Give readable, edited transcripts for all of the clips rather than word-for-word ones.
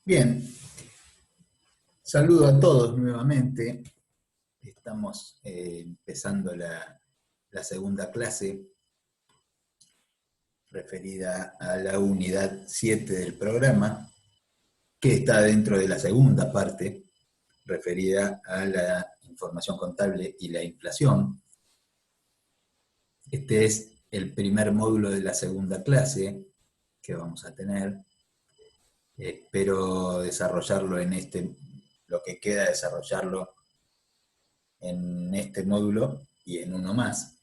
Bien, saludo a todos nuevamente. Estamos empezando la segunda clase referida a la unidad 7 del programa, que está dentro de la segunda parte referida a la información contable y la inflación. Este es el primer módulo de la segunda clase que vamos a tener. Espero desarrollarlo lo que queda desarrollarlo en este módulo y en uno más.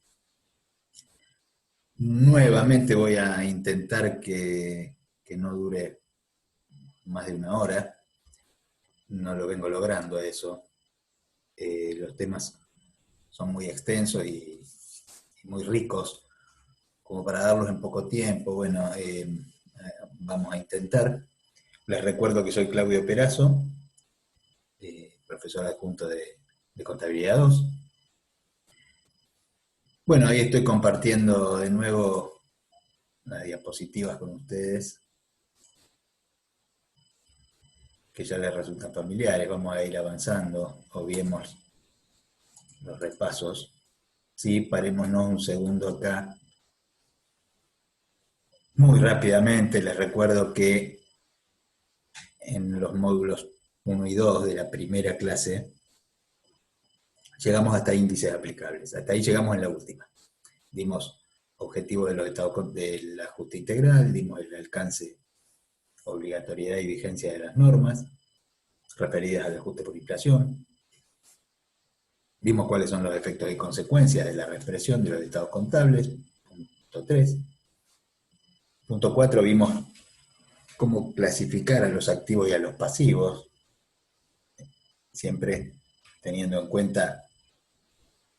Nuevamente voy a intentar que no dure más de una hora. No lo vengo logrando eso. Los temas son muy extensos y muy ricos como para darlos en poco tiempo. Bueno, vamos a intentar. Les recuerdo que soy Claudio Perazo, profesor adjunto de Contabilidad 2. Bueno, ahí estoy compartiendo de nuevo las diapositivas con ustedes, que ya les resultan familiares. Vamos a ir avanzando, obviemos los repasos. Sí, parémonos un segundo acá. Muy rápidamente les recuerdo que en los módulos 1 y 2 de la primera clase llegamos hasta índices aplicables. Hasta ahí llegamos en la última. Dimos objetivos de los estados del ajuste integral, dimos el alcance, obligatoriedad y vigencia de las normas referidas al ajuste por inflación. Vimos cuáles son los efectos y consecuencias de la reexpresión de los estados contables. Punto 3. Punto 4, vimos cómo clasificar a los activos y a los pasivos, siempre teniendo en cuenta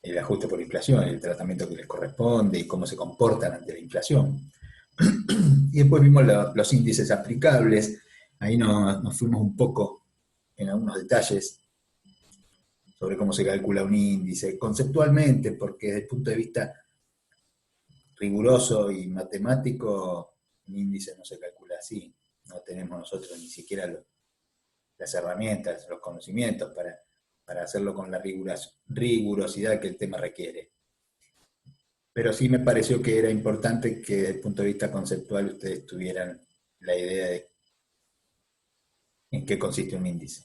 el ajuste por inflación, el tratamiento que les corresponde y cómo se comportan ante la inflación. Y después vimos los índices aplicables. Ahí nos fuimos un poco en algunos detalles sobre cómo se calcula un índice, conceptualmente, porque desde el punto de vista riguroso y matemático, un índice no se calcula así. No tenemos nosotros ni siquiera las herramientas, los conocimientos para hacerlo con la rigurosidad que el tema requiere. Pero sí me pareció que era importante que desde el punto de vista conceptual ustedes tuvieran la idea de en qué consiste un índice.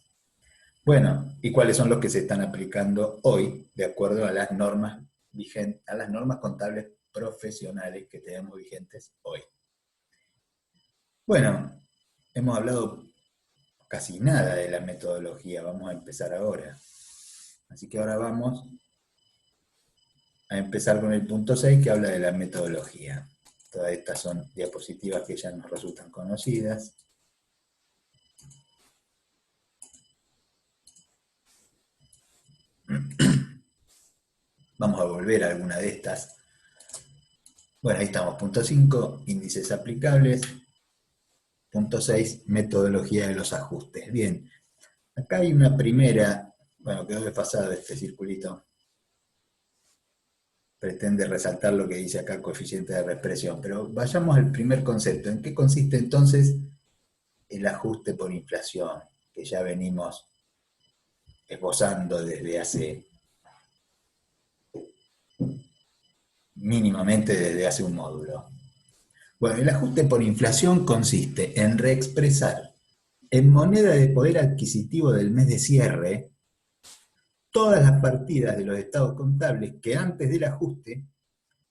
Bueno, ¿y cuáles son los que se están aplicando hoy de acuerdo a las normas vigentes, a las normas contables profesionales que tenemos vigentes hoy? Bueno, hemos hablado casi nada de la metodología, vamos a empezar ahora. Así que ahora vamos a empezar con el punto 6 que habla de la metodología. Todas estas son diapositivas que ya nos resultan conocidas. Vamos a volver a alguna de estas. Bueno, ahí estamos. Punto 5, índices aplicables. Punto 6, metodología de los ajustes. Bien, acá hay una primera, bueno, quedó desfasado este circulito. Pretende resaltar lo que dice acá coeficiente de reexpresión, pero vayamos al primer concepto. ¿En qué consiste entonces el ajuste por inflación? Que ya venimos esbozando desde hace, mínimamente desde hace un módulo. Bueno, el ajuste por inflación consiste en reexpresar en moneda de poder adquisitivo del mes de cierre todas las partidas de los estados contables que antes del ajuste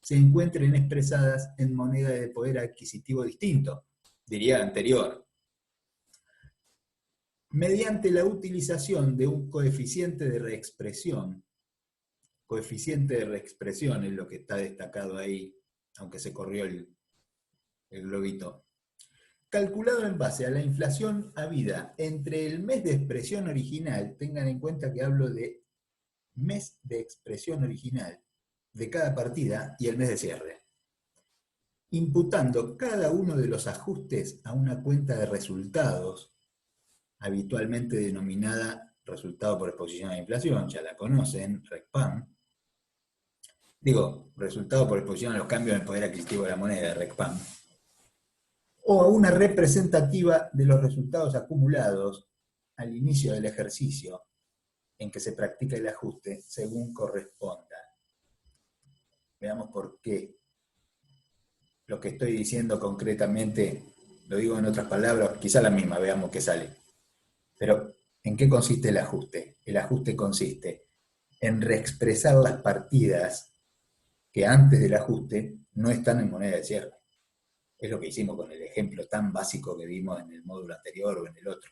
se encuentren expresadas en moneda de poder adquisitivo distinto, diría anterior, mediante la utilización de un coeficiente de reexpresión. Coeficiente de reexpresión es lo que está destacado ahí, aunque se corrió el globito. Calculado en base a la inflación habida entre el mes de expresión original, tengan en cuenta que hablo de mes de expresión original de cada partida y el mes de cierre, imputando cada uno de los ajustes a una cuenta de resultados, habitualmente denominada resultado por exposición a la inflación, ya la conocen, RECPAM. Digo, resultado por exposición a los cambios en el poder adquisitivo de la moneda, RECPAM. o a una representativa de los resultados acumulados al inicio del ejercicio en que se practica el ajuste según corresponda. Veamos por qué. Lo que estoy diciendo concretamente, lo digo en otras palabras, quizá la misma, veamos qué sale. Pero, ¿en qué consiste el ajuste? El ajuste consiste en reexpresar las partidas que antes del ajuste no están en moneda de cierre. Es lo que hicimos con el ejemplo tan básico que vimos en el módulo anterior o en el otro.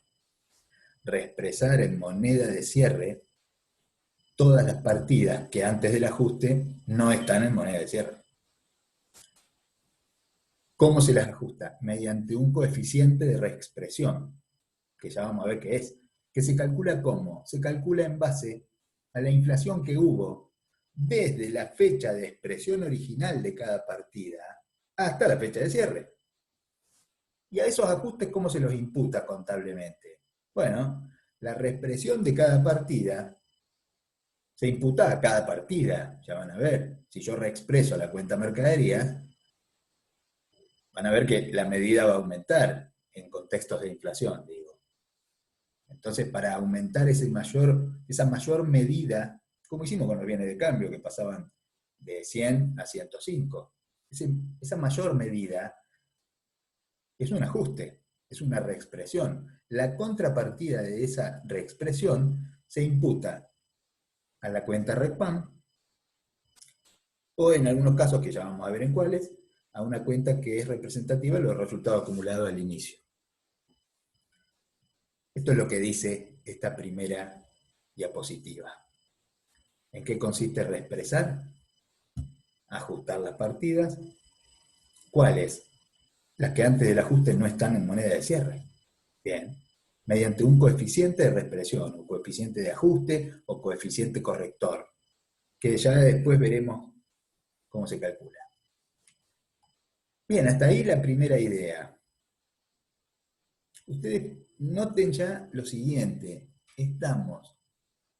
Reexpresar en moneda de cierre todas las partidas que antes del ajuste no están en moneda de cierre. ¿Cómo se las ajusta? Mediante un coeficiente de reexpresión, que ya vamos a ver qué es, que se calcula ¿cómo? Se calcula en base a la inflación que hubo desde la fecha de expresión original de cada partida hasta la fecha de cierre. Y a esos ajustes, ¿cómo se los imputa contablemente? Bueno, la reexpresión de cada partida se imputa a cada partida, ya van a ver. Si yo reexpreso la cuenta mercaderías, van a ver que la medida va a aumentar en contextos de inflación, digo. Entonces, para aumentar esa mayor medida, como hicimos con los bienes de cambio, que pasaban de 100 a 105, esa mayor medida es un ajuste, es una reexpresión. La contrapartida de esa reexpresión se imputa a la cuenta RECPAM, o en algunos casos, que ya vamos a ver en cuáles, a una cuenta que es representativa de los resultados acumulados al inicio. Esto es lo que dice esta primera diapositiva. ¿En qué consiste reexpresar? Ajustar las partidas. ¿Cuáles? Las que antes del ajuste no están en moneda de cierre. Bien. Mediante un coeficiente de reexpresión, un coeficiente de ajuste o coeficiente corrector, que ya después veremos cómo se calcula. Bien, hasta ahí la primera idea. Ustedes noten ya lo siguiente. Estamos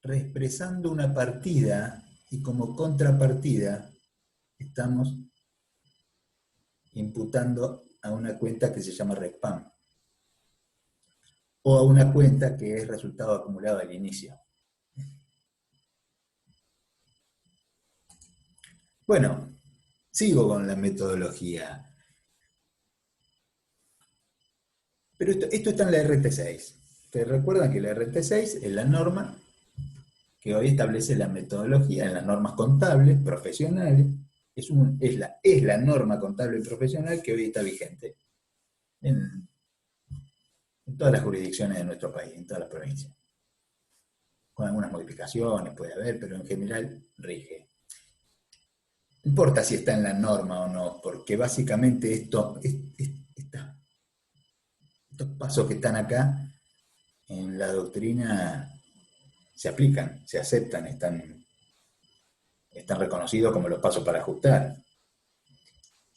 reexpresando una partida y como contrapartida estamos imputando a una cuenta que se llama RECPAM o a una cuenta que es resultado acumulado al inicio. Bueno, sigo con la metodología. Pero esto está en la RT6. Ustedes recuerdan que la RT6 es la norma que hoy establece la metodología en las normas contables profesionales. Es la norma contable profesional que hoy está vigente en todas las jurisdicciones de nuestro país, en todas las provincias. Con algunas modificaciones puede haber, pero en general rige. No importa si está en la norma o no, porque básicamente estos pasos que están acá en la doctrina se aplican, se aceptan, están reconocidos como los pasos para ajustar,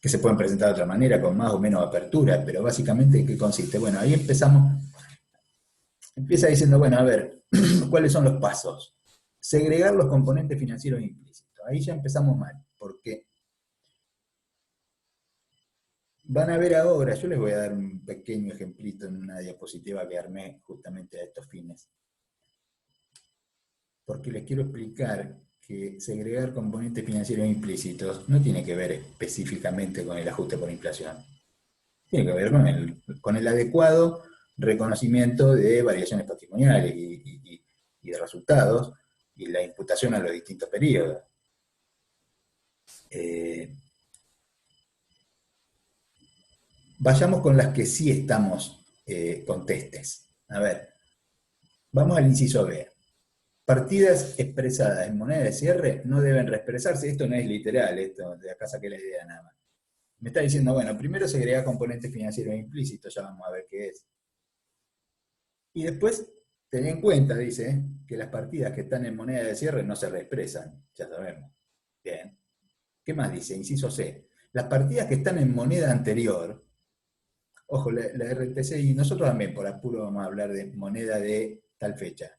que se pueden presentar de otra manera, con más o menos apertura, pero básicamente, ¿en qué consiste? Bueno, ahí empieza diciendo, bueno, a ver, ¿cuáles son los pasos? Segregar los componentes financieros implícitos. Ahí ya empezamos mal, porque van a ver ahora, yo les voy a dar un pequeño ejemplito en una diapositiva que armé justamente a estos fines, porque les quiero explicar que segregar componentes financieros implícitos no tiene que ver específicamente con el ajuste por inflación. Tiene que ver con el adecuado reconocimiento de variaciones patrimoniales y de resultados y la imputación a los distintos periodos. Vayamos con las que sí estamos con testes. A ver, vamos al inciso B. Partidas expresadas en moneda de cierre no deben reexpresarse. Esto no es literal, esto de acá saqué la idea nada más. Me está diciendo, bueno, primero se agrega componentes financieros implícitos, ya vamos a ver qué es. Y después, ten en cuenta, dice, que las partidas que están en moneda de cierre no se reexpresan, ya sabemos. Bien. ¿Qué más dice? Inciso C. Las partidas que están en moneda anterior, ojo, la RTC, y nosotros también por apuro vamos a hablar de moneda de tal fecha.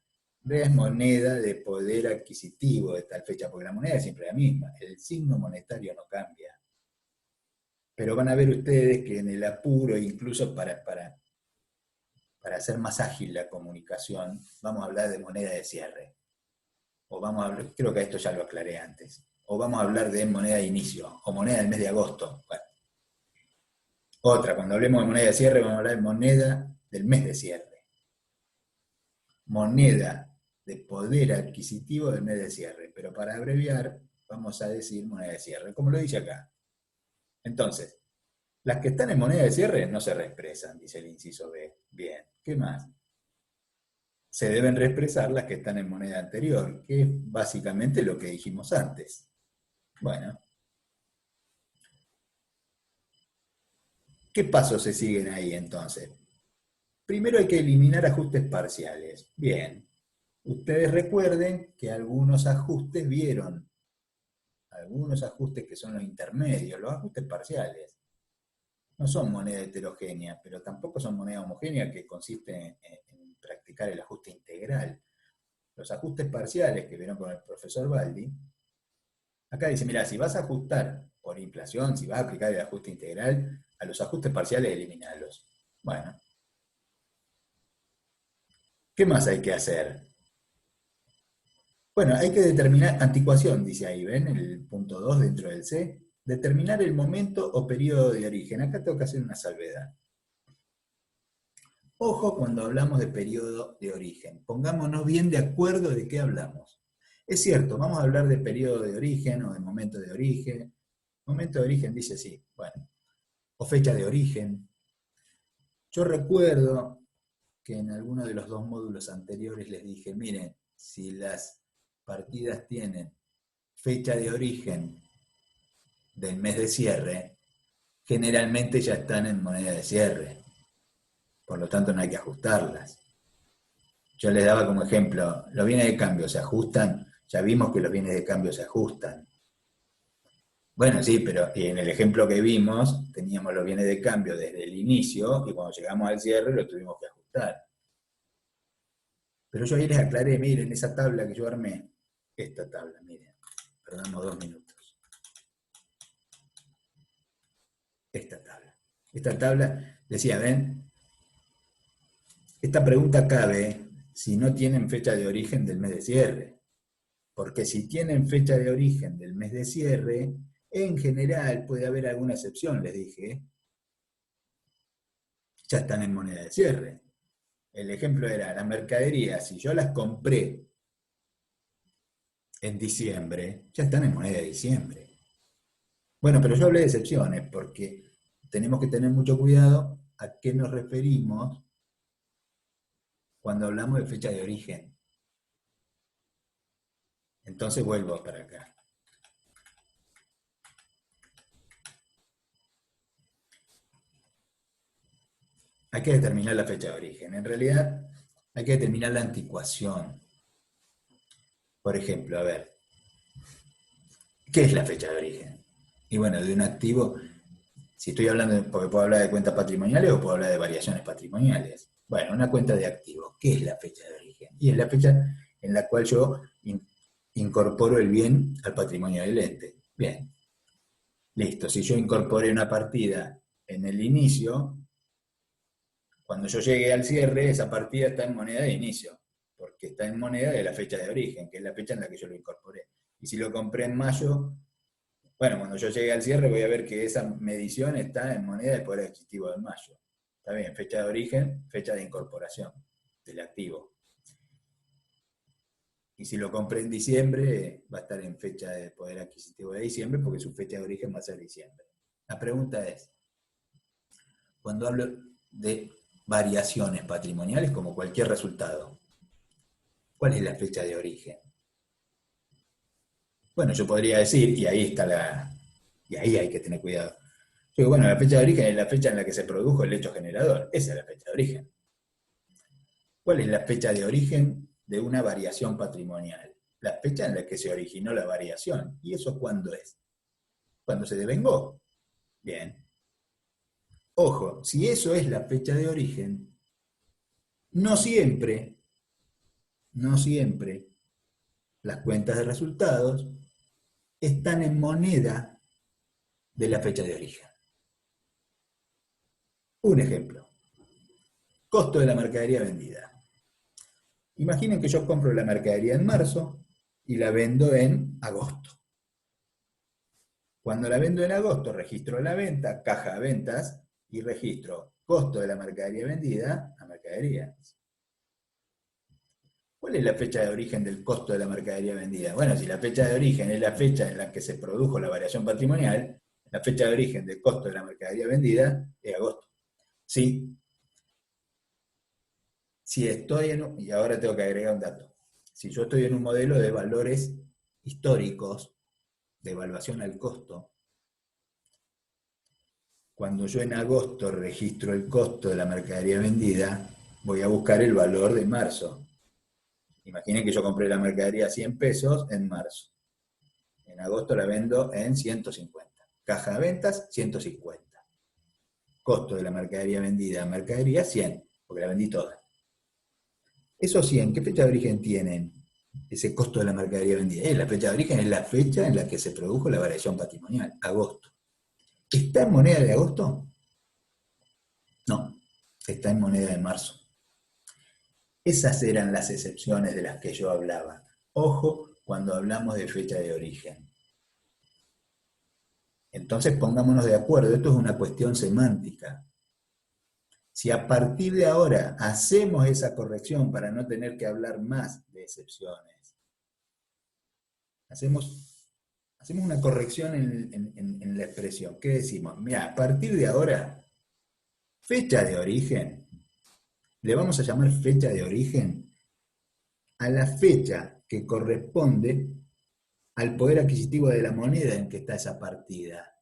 Es moneda de poder adquisitivo de tal fecha, porque la moneda es siempre la misma, el signo monetario no cambia. Pero van a ver ustedes que en el apuro, incluso para hacer más ágil la comunicación, vamos a hablar de moneda de cierre. O vamos a hablar, creo que esto ya lo aclaré antes. O vamos a hablar de moneda de inicio, o moneda del mes de agosto. Bueno, otra, cuando hablemos de moneda de cierre, vamos a hablar de moneda del mes de cierre. Moneda de poder adquisitivo del mes de cierre. Pero para abreviar, vamos a decir moneda de cierre, como lo dice acá. Entonces, las que están en moneda de cierre no se reexpresan, dice el inciso B. Bien, ¿qué más? Se deben reexpresar las que están en moneda anterior, que es básicamente lo que dijimos antes. Bueno. ¿Qué pasos se siguen ahí entonces? Primero hay que eliminar ajustes parciales. Bien. Ustedes recuerden que algunos ajustes vieron, algunos ajustes que son los intermedios, los ajustes parciales. No son moneda heterogénea, pero tampoco son moneda homogénea, que consiste en practicar el ajuste integral. Los ajustes parciales que vieron con el profesor Baldi, acá dice, mira, si vas a ajustar por inflación, si vas a aplicar el ajuste integral, a los ajustes parciales eliminalos. Bueno. ¿Qué más hay que hacer? Bueno, hay que determinar, anticuación, dice ahí, ¿ven? El punto 2 dentro del C. Determinar el momento o periodo de origen. Acá tengo que hacer una salvedad. Ojo cuando hablamos de periodo de origen. Pongámonos bien de acuerdo de qué hablamos. Es cierto, vamos a hablar de periodo de origen o de momento de origen. Momento de origen dice sí, bueno. O fecha de origen. Yo recuerdo que en alguno de los dos módulos anteriores les dije, miren, si las partidas tienen fecha de origen del mes de cierre, generalmente ya están en moneda de cierre. Por lo tanto, no hay que ajustarlas. Yo les daba como ejemplo, los bienes de cambio se ajustan, ya vimos que los bienes de cambio se ajustan. Bueno, sí, pero en el ejemplo que vimos, teníamos los bienes de cambio desde el inicio y cuando llegamos al cierre lo tuvimos que ajustar. Pero yo ahí les aclaré, miren, esa tabla que yo armé, esta tabla, miren, perdamos 2 minutos. Esta tabla. Esta tabla decía, ven, esta pregunta cabe si no tienen fecha de origen del mes de cierre. Porque si tienen fecha de origen del mes de cierre, en general puede haber alguna excepción, les dije, ya están en moneda de cierre. El ejemplo era, las mercaderías, si yo las compré en diciembre, ya están en moneda de diciembre. Bueno, pero yo hablé de excepciones porque tenemos que tener mucho cuidado a qué nos referimos cuando hablamos de fecha de origen. Entonces vuelvo para acá. Hay que determinar la fecha de origen. En realidad, hay que determinar la anticuación. Por ejemplo, a ver, ¿qué es la fecha de origen? Y bueno, de un activo, si estoy hablando, porque puedo hablar de cuentas patrimoniales o puedo hablar de variaciones patrimoniales. Bueno, una cuenta de activos, ¿qué es la fecha de origen? Y es la fecha en la cual yo incorporo el bien al patrimonio del ente. Bien, listo. Si yo incorporé una partida en el inicio, cuando yo llegue al cierre, esa partida está en moneda de inicio, porque está en moneda de la fecha de origen, que es la fecha en la que yo lo incorporé. Y si lo compré en mayo, bueno, cuando yo llegue al cierre voy a ver que esa medición está en moneda del poder adquisitivo de mayo. Está bien, fecha de origen, fecha de incorporación del activo. Y si lo compré en diciembre, va a estar en fecha de poder adquisitivo de diciembre, porque su fecha de origen va a ser diciembre. La pregunta es, cuando hablo de variaciones patrimoniales, como cualquier resultado, ¿cuál es la fecha de origen? Bueno, yo podría decir, y ahí está y ahí hay que tener cuidado. Yo digo, bueno, la fecha de origen es la fecha en la que se produjo el hecho generador. Esa es la fecha de origen. ¿Cuál es la fecha de origen de una variación patrimonial? La fecha en la que se originó la variación. ¿Y eso cuándo es? Cuando se devengó. Bien. Ojo, si eso es la fecha de origen, no siempre, no siempre las cuentas de resultados están en moneda de la fecha de origen. Un ejemplo. Costo de la mercadería vendida. Imaginen que yo compro la mercadería en marzo y la vendo en agosto. Cuando la vendo en agosto, registro la venta, caja de ventas, y registro costo de la mercadería vendida a mercadería. ¿Cuál es la fecha de origen del costo de la mercadería vendida? Bueno, si la fecha de origen es la fecha en la que se produjo la variación patrimonial, la fecha de origen del costo de la mercadería vendida es agosto. Sí, si estoy y ahora tengo que agregar un dato, si yo estoy en un modelo de valores históricos, de evaluación al costo, cuando yo en agosto registro el costo de la mercadería vendida, voy a buscar el valor de marzo. Imaginen que yo compré la mercadería a 100 pesos en marzo. En agosto la vendo en 150. Caja de ventas, 150. Costo de la mercadería vendida a mercadería, 100, porque la vendí toda. Esos 100, ¿qué fecha de origen tienen? Ese costo de la mercadería vendida. La fecha de origen es la fecha en la que se produjo la variación patrimonial, agosto. ¿Está en moneda de agosto? No, está en moneda de marzo. Esas eran las excepciones de las que yo hablaba. Ojo cuando hablamos de fecha de origen. Entonces pongámonos de acuerdo, esto es una cuestión semántica. Si a partir de ahora hacemos esa corrección para no tener que hablar más de excepciones, hacemos una corrección en la expresión. ¿Qué decimos? Mira, a partir de ahora, fecha de origen, le vamos a llamar fecha de origen a la fecha que corresponde al poder adquisitivo de la moneda en que está esa partida.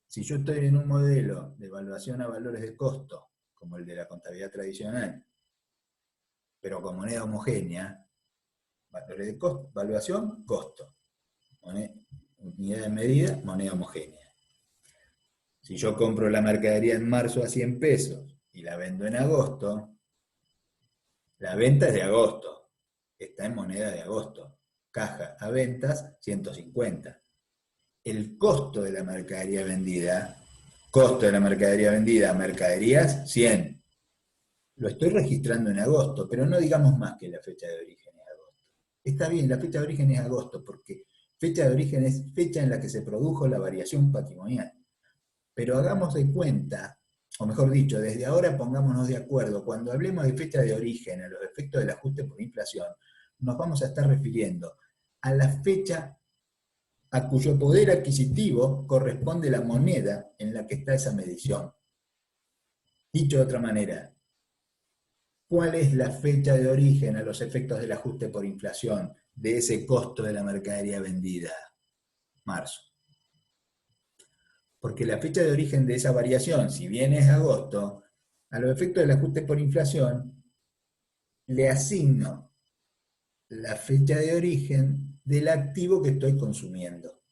Si yo estoy en un modelo de evaluación a valores de costo, como el de la contabilidad tradicional, pero con moneda homogénea, valores de costo, evaluación, costo. Unidad de medida, moneda homogénea. Si yo compro la mercadería en marzo a 100 pesos y la vendo en agosto, la venta es de agosto, está en moneda de agosto. Caja a ventas, 150. El costo de la mercadería vendida, a mercaderías, 100. Lo estoy registrando en agosto, pero no digamos más que la fecha de origen es agosto. Está bien, la fecha de origen es agosto, porque fecha de origen es fecha en la que se produjo la variación patrimonial. Pero hagamos de cuenta, o mejor dicho, desde ahora pongámonos de acuerdo, cuando hablemos de fecha de origen, a los efectos del ajuste por inflación, nos vamos a estar refiriendo a la fecha a cuyo poder adquisitivo corresponde la moneda en la que está esa medición. Dicho de otra manera, ¿cuál es la fecha de origen a los efectos del ajuste por inflación de ese costo de la mercadería vendida? Marzo. Porque la fecha de origen de esa variación, si bien es agosto, a los efectos del ajuste por inflación, le asigno la fecha de origen del activo que estoy consumiendo.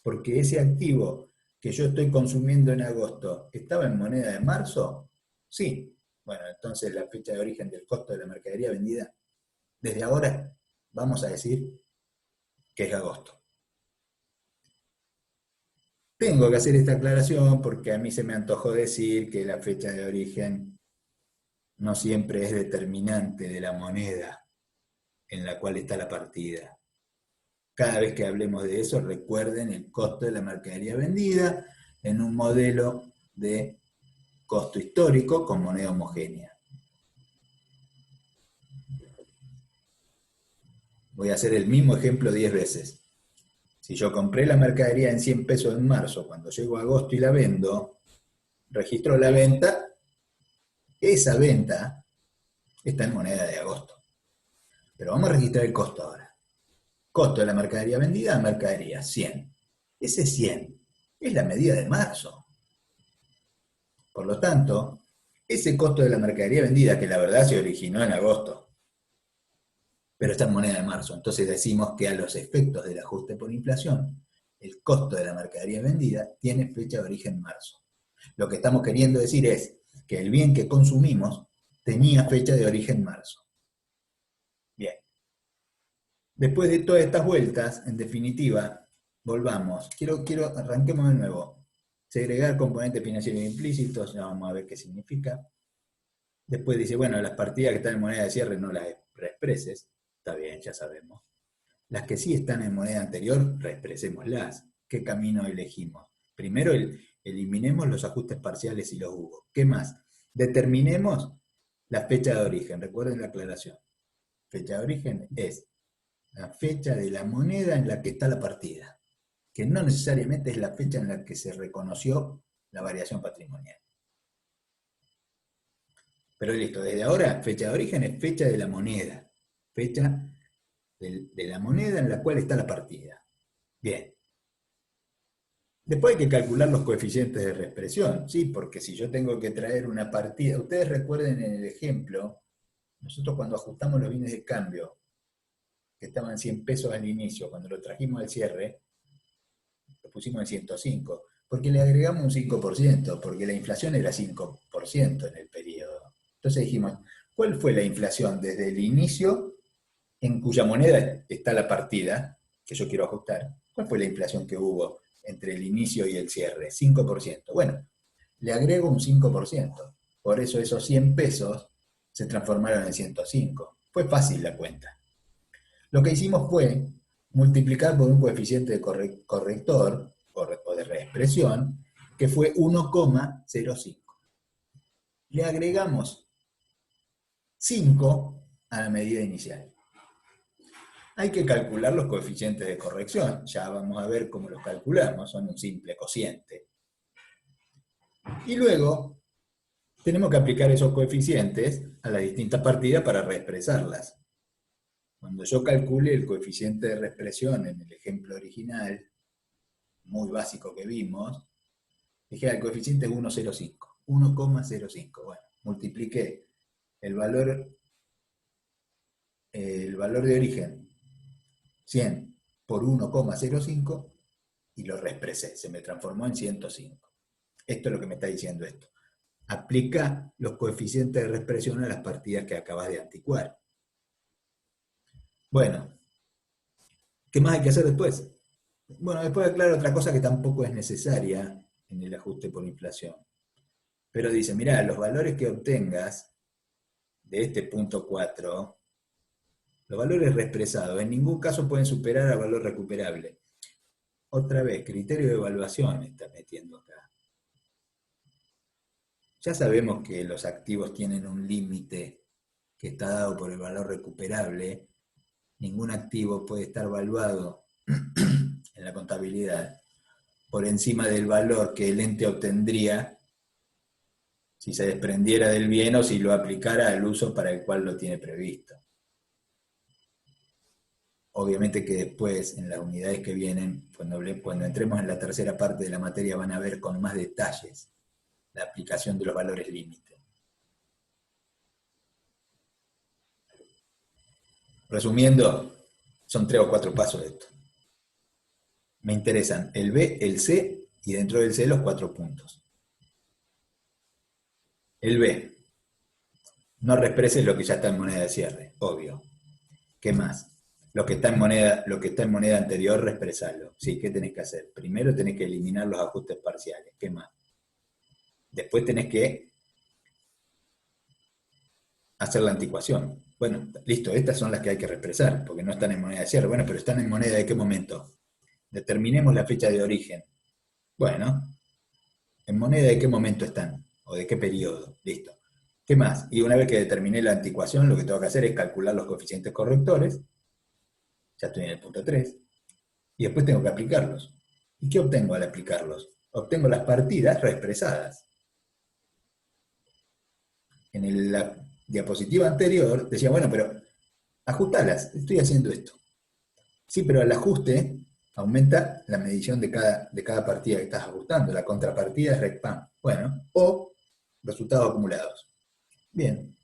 Porque ese activo que yo estoy consumiendo en agosto, ¿estaba en moneda de marzo? Sí. Bueno, entonces la fecha de origen del costo de la mercadería vendida, desde ahora vamos a decir que es agosto. Tengo que hacer esta aclaración porque a mí se me antojó decir que la fecha de origen no siempre es determinante de la moneda en la cual está la partida. Cada vez que hablemos de eso, recuerden el costo de la mercadería vendida en un modelo de costo histórico con moneda homogénea. Voy a hacer el mismo ejemplo 10 veces. Si yo compré la mercadería en 100 pesos en marzo, cuando llego a agosto y la vendo, registro la venta, esa venta está en moneda de agosto. Pero vamos a registrar el costo ahora. Costo de la mercadería vendida a mercadería, 100. Ese 100 es la medida de marzo. Por lo tanto, ese costo de la mercadería vendida, que la verdad se originó en agosto, pero está en moneda de marzo, entonces decimos que a los efectos del ajuste por inflación, el costo de la mercadería vendida tiene fecha de origen marzo. Lo que estamos queriendo decir es que el bien que consumimos tenía fecha de origen marzo. Bien. Después de todas estas vueltas, en definitiva, volvamos. Arranquemos de nuevo. Segregar componentes financieros implícitos, ya vamos a ver qué significa. Después dice, bueno, las partidas que están en moneda de cierre no las reexpreses. Está bien, ya sabemos. Las que sí están en moneda anterior, reexpresémoslas. ¿Qué camino elegimos? Primero, eliminemos los ajustes parciales si los hubo. ¿Qué más? Determinemos la fecha de origen. Recuerden la aclaración. Fecha de origen es la fecha de la moneda en la que está la partida, que no necesariamente es la fecha en la que se reconoció la variación patrimonial. Pero listo, desde ahora, fecha de origen es fecha de la moneda. Fecha de la moneda en la cual está la partida. Bien. Después hay que calcular los coeficientes de reexpresión, ¿sí? Porque si yo tengo que traer una partida, ustedes recuerden en el ejemplo, nosotros cuando ajustamos los bienes de cambio, que estaban 100 pesos al inicio, cuando lo trajimos al cierre, lo pusimos en 105, porque le agregamos un 5%, porque la inflación era 5% en el periodo. Entonces dijimos, ¿cuál fue la inflación desde el inicio en cuya moneda está la partida que yo quiero ajustar? ¿Cuál fue la inflación que hubo entre el inicio y el cierre? 5%. Bueno, le agrego un 5%. Por eso esos 100 pesos se transformaron en 105. Fue fácil la cuenta. Lo que hicimos fue multiplicar por un coeficiente de corrector o de reexpresión que fue 1,05. Le agregamos 5 a la medida inicial. Hay que calcular los coeficientes de corrección. Ya vamos a ver cómo los calculamos. Son un simple cociente. Y luego tenemos que aplicar esos coeficientes a las distintas partidas para reexpresarlas. Cuando yo calcule el coeficiente de reexpresión en el ejemplo original, muy básico que vimos, dije el coeficiente es 1,05. 1,05. Bueno, multipliqué el valor de origen 100 por 1,05 y lo reexpresé. Se me transformó en 105. Esto es lo que me está diciendo esto. Aplica los coeficientes de reexpresión a las partidas que acabas de anticuar. Bueno, ¿qué más hay que hacer después? Bueno, después aclaro otra cosa que tampoco es necesaria en el ajuste por inflación. Pero dice, mirá, los valores que obtengas de este punto 4, los valores reexpresados, en ningún caso pueden superar al valor recuperable. Otra vez, criterio de evaluación está metiendo acá. Ya sabemos que los activos tienen un límite que está dado por el valor recuperable. Ningún activo puede estar valuado en la contabilidad por encima del valor que el ente obtendría si se desprendiera del bien o si lo aplicara al uso para el cual lo tiene previsto. Obviamente que después, en las unidades que vienen, cuando entremos en la tercera parte de la materia, van a ver con más detalles la aplicación de los valores límite. Resumiendo, son 3 o 4 pasos de esto. Me interesan el B, el C y dentro del C los 4 puntos. El B, no reexpreses lo que ya está en moneda de cierre, obvio. ¿Qué más? Lo que está en moneda anterior, reexpresalo. Sí, ¿qué tenés que hacer? Primero tenés que eliminar los ajustes parciales. ¿Qué más? Después tenés que hacer la anticuación. Bueno, listo, estas son las que hay que reexpresar, porque no están en moneda de cierre. Bueno, pero están en moneda de qué momento. Determinemos la fecha de origen. Bueno, ¿en moneda de qué momento están? ¿O de qué periodo? Listo. ¿Qué más? Y una vez que determiné la anticuación, lo que tengo que hacer es calcular los coeficientes correctores. Ya estoy en el punto 3. Y después tengo que aplicarlos. ¿Y qué obtengo al aplicarlos? Obtengo las partidas reexpresadas. En la diapositiva anterior decía, bueno, pero ajustalas, estoy haciendo esto. Sí, pero al ajuste aumenta la medición de cada partida que estás ajustando. La contrapartida es RECPAM. Bueno, o resultados acumulados. Bien.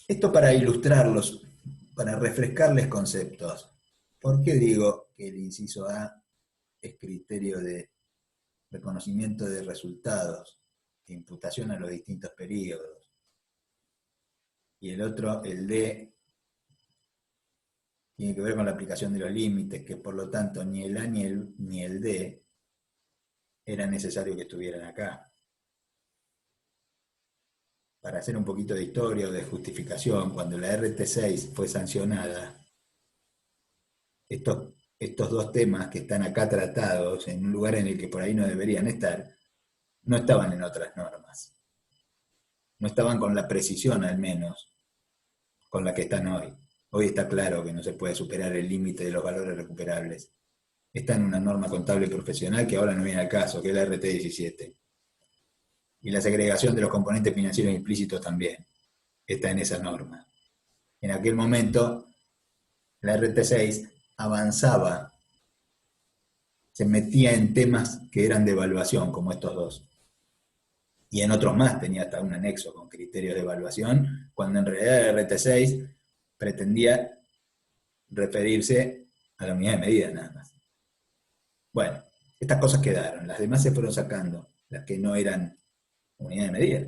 Esto para ilustrarlos, para refrescarles conceptos. ¿Por qué digo que el inciso A es criterio de reconocimiento de resultados, de imputación a los distintos periodos? Y el otro, el D, tiene que ver con la aplicación de los límites, que por lo tanto ni el A ni el D era necesario que estuvieran acá. Para hacer un poquito de historia o de justificación, cuando la RT6 fue sancionada, estos dos temas que están acá tratados en un lugar en el que por ahí no deberían estar, no estaban en otras normas. No estaban con la precisión, al menos, con la que están hoy. Hoy está claro que no se puede superar el límite de los valores recuperables. Está en una norma contable profesional que ahora no viene al caso, que es la RT17. Y la segregación de los componentes financieros implícitos también está en esa norma. En aquel momento, la RT6 avanzaba, se metía en temas que eran de evaluación, como estos dos. Y en otros más tenía hasta un anexo con criterios de evaluación, cuando en realidad la RT6 pretendía referirse a la unidad de medida nada más. Bueno, estas cosas quedaron, las demás se fueron sacando, las que no eran unidad de medida,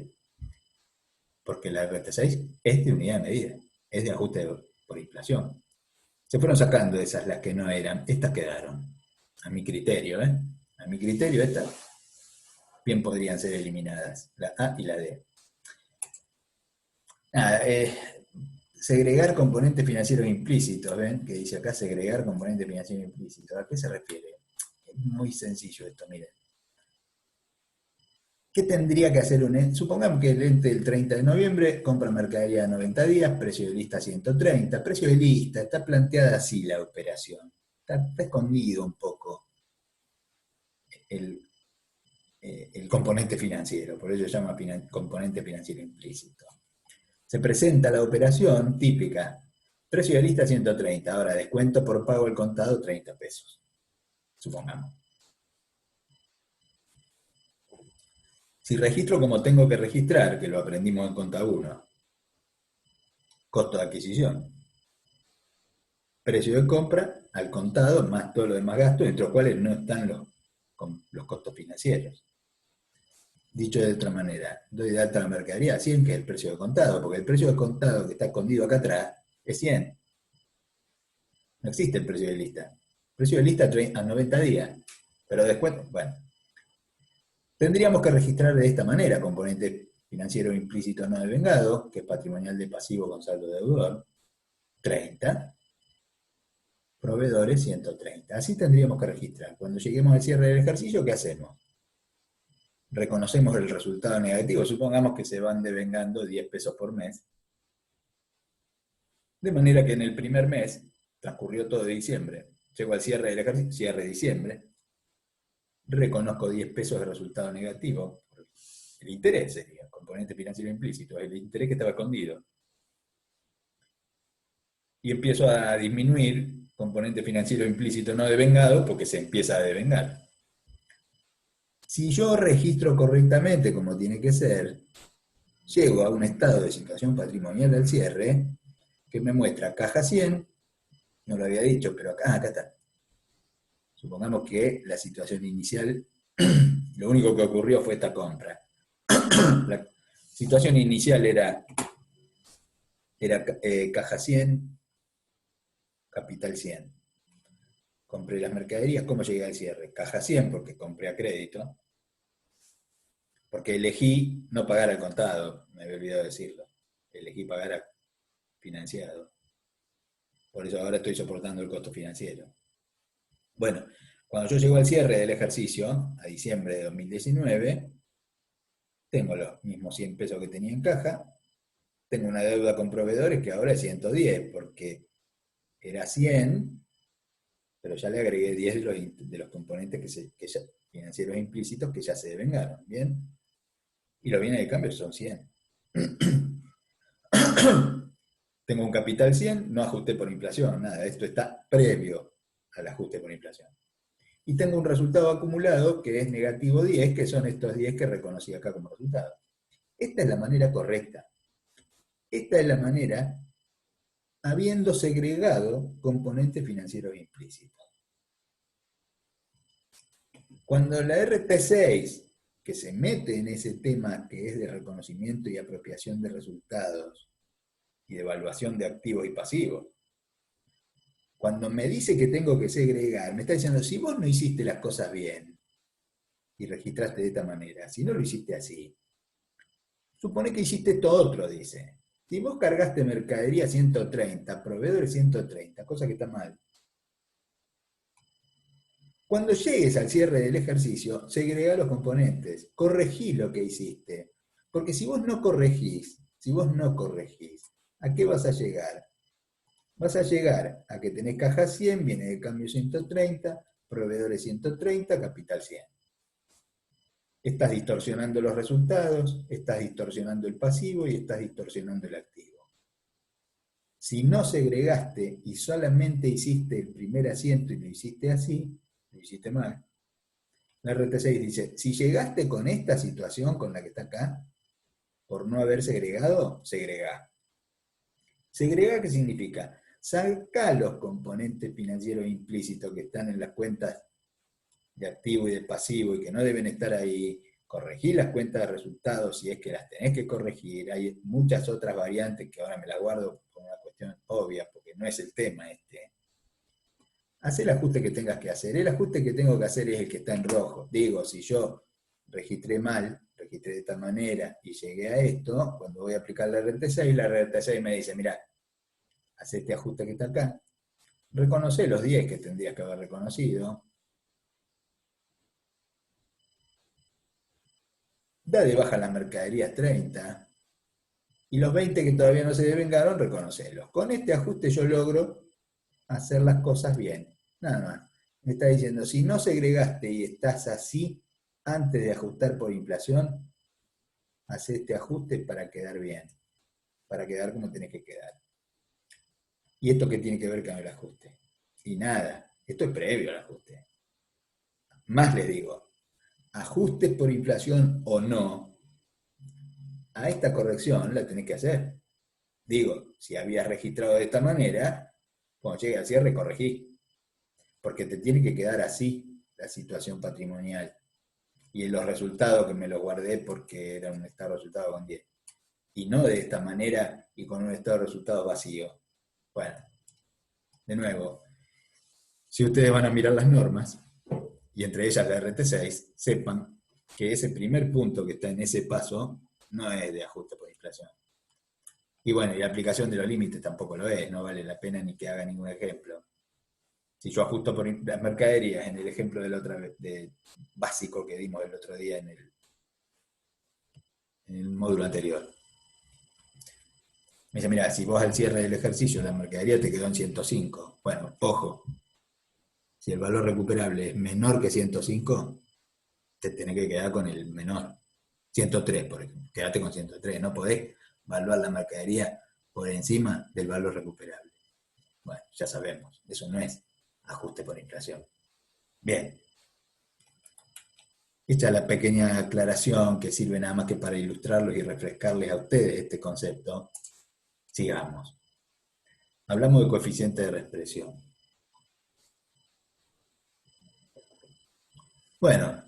porque la RT6 es de unidad de medida, es de ajuste por inflación. Se fueron sacando esas, las que no eran, estas quedaron, a mi criterio, ¿eh? A mi criterio estas bien podrían ser eliminadas, la A y la D. Nada, segregar componentes financieros implícitos, ¿ven? Que dice acá segregar componentes financieros implícitos. ¿A qué se refiere? Es muy sencillo esto, miren. ¿Qué tendría que hacer un ente? Supongamos que el ente el 30 de noviembre compra mercadería a 90 días, precio de lista 130, precio de lista, está planteada así la operación. Está escondido un poco el componente financiero, por eso se llama componente financiero implícito. Se presenta la operación típica, precio de lista 130, ahora descuento por pago al contado 30 pesos, supongamos. Si registro como tengo que registrar, que lo aprendimos en Conta 1, costo de adquisición, precio de compra al contado, más todos los demás gastos, entre los cuales no están los costos financieros. Dicho de otra manera, doy de alta la mercadería a 100, que es el precio de contado, porque el precio de contado que está escondido acá atrás es 100. No existe el precio de lista. El precio de lista a 90 días, pero después, bueno, tendríamos que registrar de esta manera componente financiero implícito no devengado, que es patrimonial de pasivo con saldo deudor, 30, proveedores 130. Así tendríamos que registrar. Cuando lleguemos al cierre del ejercicio, ¿qué hacemos? Reconocemos el resultado negativo, supongamos que se van devengando 10 pesos por mes, de manera que en el primer mes, transcurrió todo diciembre, llego al cierre del ejercicio, cierre de diciembre, reconozco 10 pesos de resultado negativo, el interés sería, componente financiero implícito, el interés que estaba escondido, y empiezo a disminuir componente financiero implícito no devengado porque se empieza a devengar. Si yo registro correctamente como tiene que ser, llego a un estado de situación patrimonial al cierre que me muestra caja 100, no lo había dicho, pero acá está. Supongamos que la situación inicial, lo único que ocurrió fue esta compra. La situación inicial era caja 100, capital 100. Compré las mercaderías, ¿cómo llegué al cierre? Caja 100 porque compré a crédito, porque elegí no pagar al contado, me había olvidado decirlo. Elegí pagar a financiado. Por eso ahora estoy soportando el costo financiero. Bueno, cuando yo llego al cierre del ejercicio, a diciembre de 2019, tengo los mismos 100 pesos que tenía en caja, tengo una deuda con proveedores que ahora es 110, porque era 100, pero ya le agregué 10 de los componentes financieros implícitos que ya se devengaron, ¿bien? Y los bienes de cambio son 100. Tengo un capital 100, no ajusté por inflación, nada, esto está previo al ajuste por inflación. Y tengo un resultado acumulado que es negativo 10, que son estos 10 que reconocí acá como resultado. Esta es la manera correcta. Esta es la manera habiendo segregado componentes financieros implícitos. Cuando la RT6, que se mete en ese tema que es de reconocimiento y apropiación de resultados y de evaluación de activos y pasivos, Cuando me dice que tengo que segregar, me está diciendo, si vos no hiciste las cosas bien y registraste de esta manera, si no lo hiciste así, supone que hiciste esto otro, dice. Si vos cargaste mercadería 130, proveedores 130, cosa que está mal. Cuando llegues al cierre del ejercicio, segrega los componentes, corregí lo que hiciste. Porque si vos no corregís, ¿a qué vas a llegar? Vas a llegar a que tenés caja 100, viene de cambio 130, proveedores 130, capital 100. Estás distorsionando los resultados, estás distorsionando el pasivo y estás distorsionando el activo. Si no segregaste y solamente hiciste el primer asiento y lo hiciste así, lo hiciste mal. La RT6 dice, si llegaste con esta situación, con la que está acá, por no haber segregado, segregá. ¿Segregá qué significa? Saca los componentes financieros implícitos que están en las cuentas de activo y de pasivo y que no deben estar ahí, corregí las cuentas de resultados si es que las tenés que corregir. Hay muchas otras variantes que ahora me las guardo por una cuestión obvia, porque no es el tema este. Haz el ajuste que tengas que hacer. El ajuste que tengo que hacer es el que está en rojo. Digo, si yo registré mal, registré de esta manera y llegué a esto, cuando voy a aplicar la RT6, la RT6 me dice, mira, haz este ajuste que está acá, reconoce los 10 que tendrías que haber reconocido, da de baja las mercaderías 30, y los 20 que todavía no se devengaron, reconocelos. Con este ajuste yo logro hacer las cosas bien. Nada más. Me está diciendo, si no segregaste y estás así, antes de ajustar por inflación, haz este ajuste para quedar bien, para quedar como tenés que quedar. ¿Y esto qué tiene que ver con el ajuste? Y nada, esto es previo al ajuste. Más les digo, ajustes por inflación o no, a esta corrección la tenés que hacer. Digo, si habías registrado de esta manera, cuando llegue al cierre corregí, porque te tiene que quedar así la situación patrimonial. Y en los resultados que me los guardé porque era un estado de resultados con 10. Y no de esta manera y con un estado de resultados vacío. Bueno, de nuevo, si ustedes van a mirar las normas, y entre ellas la RT6, sepan que ese primer punto que está en ese paso no es de ajuste por inflación. Y bueno, y la aplicación de los límites tampoco lo es, no vale la pena ni que haga ningún ejemplo. Si yo ajusto por las mercaderías, en el ejemplo de la otra vez, básico que dimos el otro día en el módulo anterior, me dice, mira, si vos al cierre del ejercicio la mercadería te quedó en 105, bueno, ojo, si el valor recuperable es menor que 105, te tenés que quedar con el menor. 103, por ejemplo. Quédate con 103. No podés evaluar la mercadería por encima del valor recuperable. Bueno, ya sabemos, eso no es ajuste por inflación. Bien. Esta es la pequeña aclaración que sirve nada más que para ilustrarlos y refrescarles a ustedes este concepto. Sigamos. Hablamos de coeficiente de reexpresión. Bueno,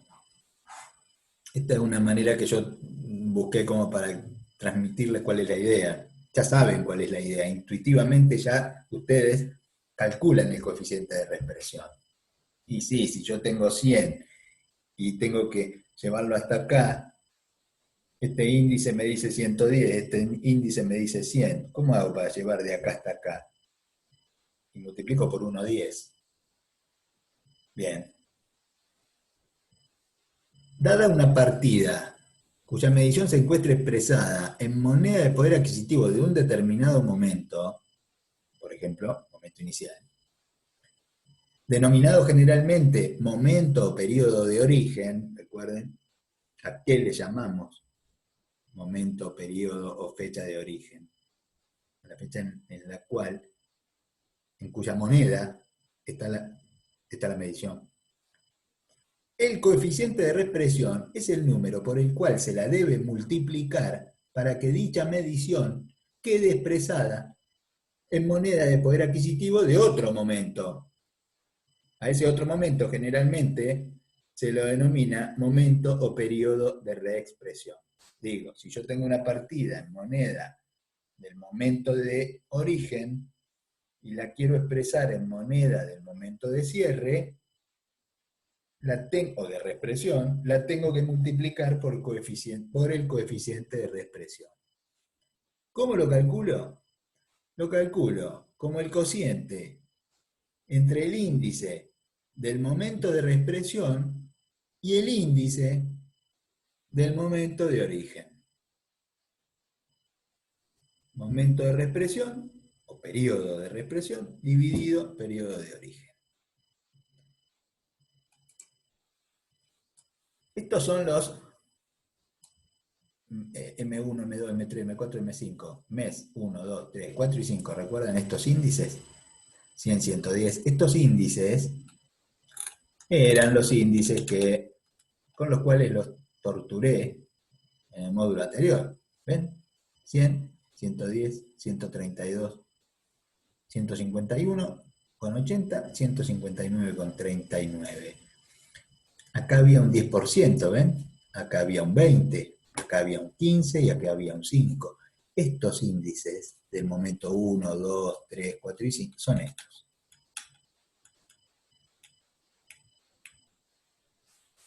esta es una manera que yo busqué como para transmitirles cuál es la idea. Ya saben cuál es la idea. Intuitivamente ya ustedes calculan el coeficiente de reexpresión. Y sí, si yo tengo 100 y tengo que llevarlo hasta acá, este índice me dice 110, este índice me dice 100. ¿Cómo hago para llevar de acá hasta acá? Y multiplico por 1,10. Bien. Dada una partida cuya medición se encuentra expresada en moneda de poder adquisitivo de un determinado momento, por ejemplo, momento inicial, denominado generalmente momento o periodo de origen, recuerden, ¿a qué le llamamos momento, periodo o fecha de origen? La fecha en la cual, en cuya moneda está la medición. El coeficiente de reexpresión es el número por el cual se la debe multiplicar para que dicha medición quede expresada en moneda de poder adquisitivo de otro momento. A ese otro momento generalmente se lo denomina momento o periodo de reexpresión. Digo, si yo tengo una partida en moneda del momento de origen, y la quiero expresar en moneda del momento de cierre, o de reexpresión, la tengo que multiplicar por el coeficiente de reexpresión. ¿Cómo lo calculo? Lo calculo como el cociente entre el índice del momento de reexpresión y el índice del momento de origen. Momento de reexpresión o periodo de reexpresión dividido periodo de origen. Estos son los M1, M2, M3, M4, M5, mes 1, 2, 3, 4 y 5. ¿Recuerdan estos índices? 100, 110. Estos índices eran los índices con los cuales los torturé en el módulo anterior. ¿Ven? 100, 110, 132, 151 con 80, 159 con 39. Acá había un 10%, ¿ven? Acá había un 20%. Acá había un 15 y acá había un 5. Estos índices del momento 1, 2, 3, 4 y 5 son estos.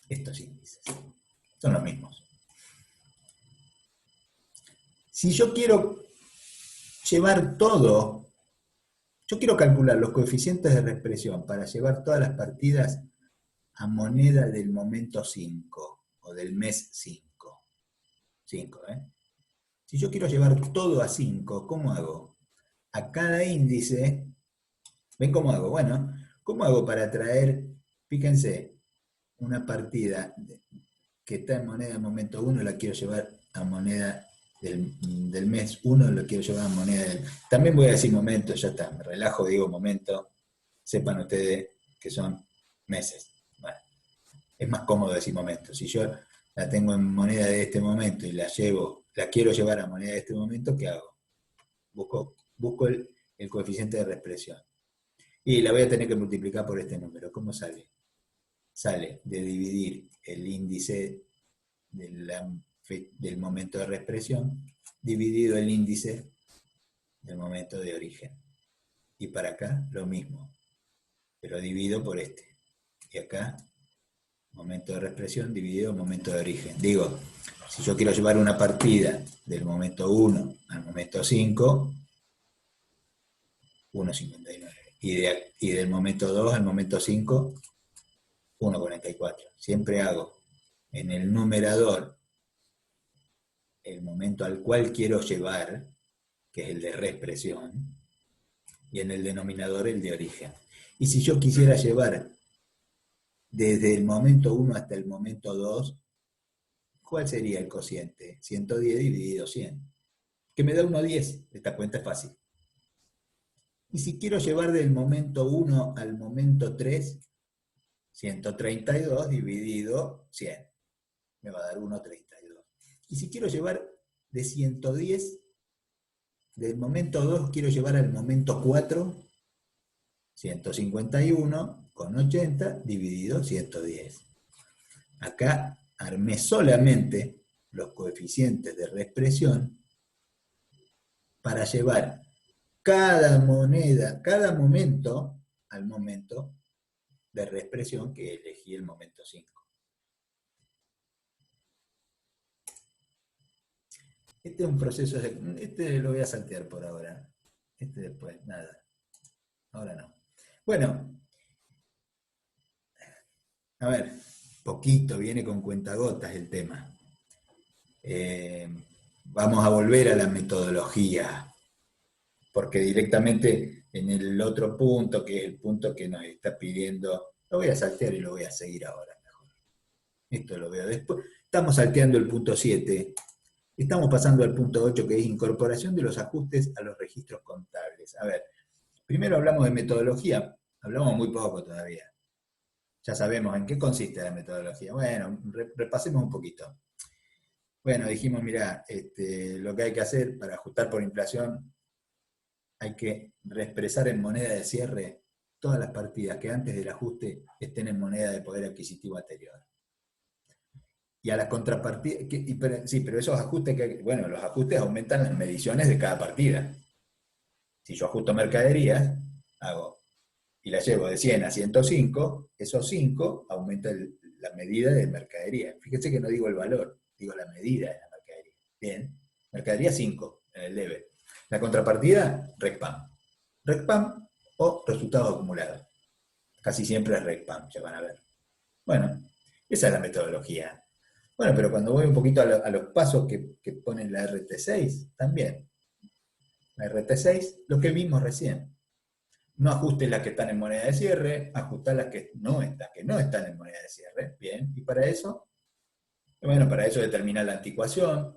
Estos índices son los mismos. Si yo quiero llevar todo, yo quiero calcular los coeficientes de reexpresión para llevar todas las partidas a moneda del momento 5 o del mes 5. 5, ¿eh? Si yo quiero llevar todo a 5, ¿cómo hago? A cada índice, ¿ven cómo hago? Bueno, ¿cómo hago para traer, fíjense, una partida que está en moneda del momento 1, la quiero llevar a moneda del mes 1, la quiero llevar a moneda del... También voy a decir momento, ya está, me relajo, digo momento, sepan ustedes que son meses. Bueno, es más cómodo decir momento. Si yo la tengo en moneda de este momento y la quiero llevar a moneda de este momento, ¿qué hago? Busco el coeficiente de reexpresión. Y la voy a tener que multiplicar por este número. ¿Cómo sale? Sale de dividir el índice del momento de reexpresión dividido el índice del momento de origen. Y para acá lo mismo, pero divido por este. Y acá, momento de reexpresión dividido momento de origen. Digo, si yo quiero llevar una partida del momento 1 al momento 5, 1,59. Y del momento 2 al momento 5, 1,44. Siempre hago en el numerador el momento al cual quiero llevar, que es el de reexpresión, y en el denominador el de origen. Y si yo quisiera llevar desde el momento 1 hasta el momento 2, ¿cuál sería el cociente? 110 dividido 100, que me da 1,10. Esta cuenta es fácil. Y si quiero llevar del momento 1 al momento 3, 132 dividido 100, me va a dar 1,32. Y si quiero llevar de 110, del momento 2 quiero llevar al momento 4, 151 con 80 dividido 110. Acá armé solamente los coeficientes de reexpresión para llevar cada moneda, cada momento al momento de reexpresión que elegí el momento 5. Este es un proceso, este lo voy a saltear por ahora. Este después, nada. Ahora no. Bueno, a ver, poquito, viene con cuentagotas el tema. Vamos a volver a la metodología, porque directamente en el otro punto, que es el punto que nos está pidiendo, lo voy a saltear y lo voy a seguir ahora mejor. Esto lo veo después. Estamos salteando el punto 7. Estamos pasando al punto 8, que es incorporación de los ajustes a los registros contables. A ver, primero hablamos de metodología, hablamos muy poco todavía. Ya sabemos en qué consiste la metodología. Bueno, repasemos un poquito. Bueno, dijimos, mirá, lo que hay que hacer para ajustar por inflación, hay que reexpresar en moneda de cierre todas las partidas que antes del ajuste estén en moneda de poder adquisitivo anterior. Y a las contrapartidas, sí, pero esos ajustes, los ajustes aumentan las mediciones de cada partida. Si yo ajusto mercaderías, hago, y la llevo de 100 a 105, esos 5 aumenta la medida de mercadería. Fíjense que no digo el valor, digo la medida de la mercadería. Bien, mercadería 5 en el debe. La contrapartida, RECPAM. RECPAM o resultados acumulados. Casi siempre es RECPAM, ya van a ver. Bueno, esa es la metodología. Bueno, pero cuando voy un poquito a los pasos que pone la RT6, también. La RT6, lo que vimos recién. No ajustes las que están en moneda de cierre, ajustar las que no están en moneda de cierre. Bien, y para eso, bueno, para eso determinar la anticuación,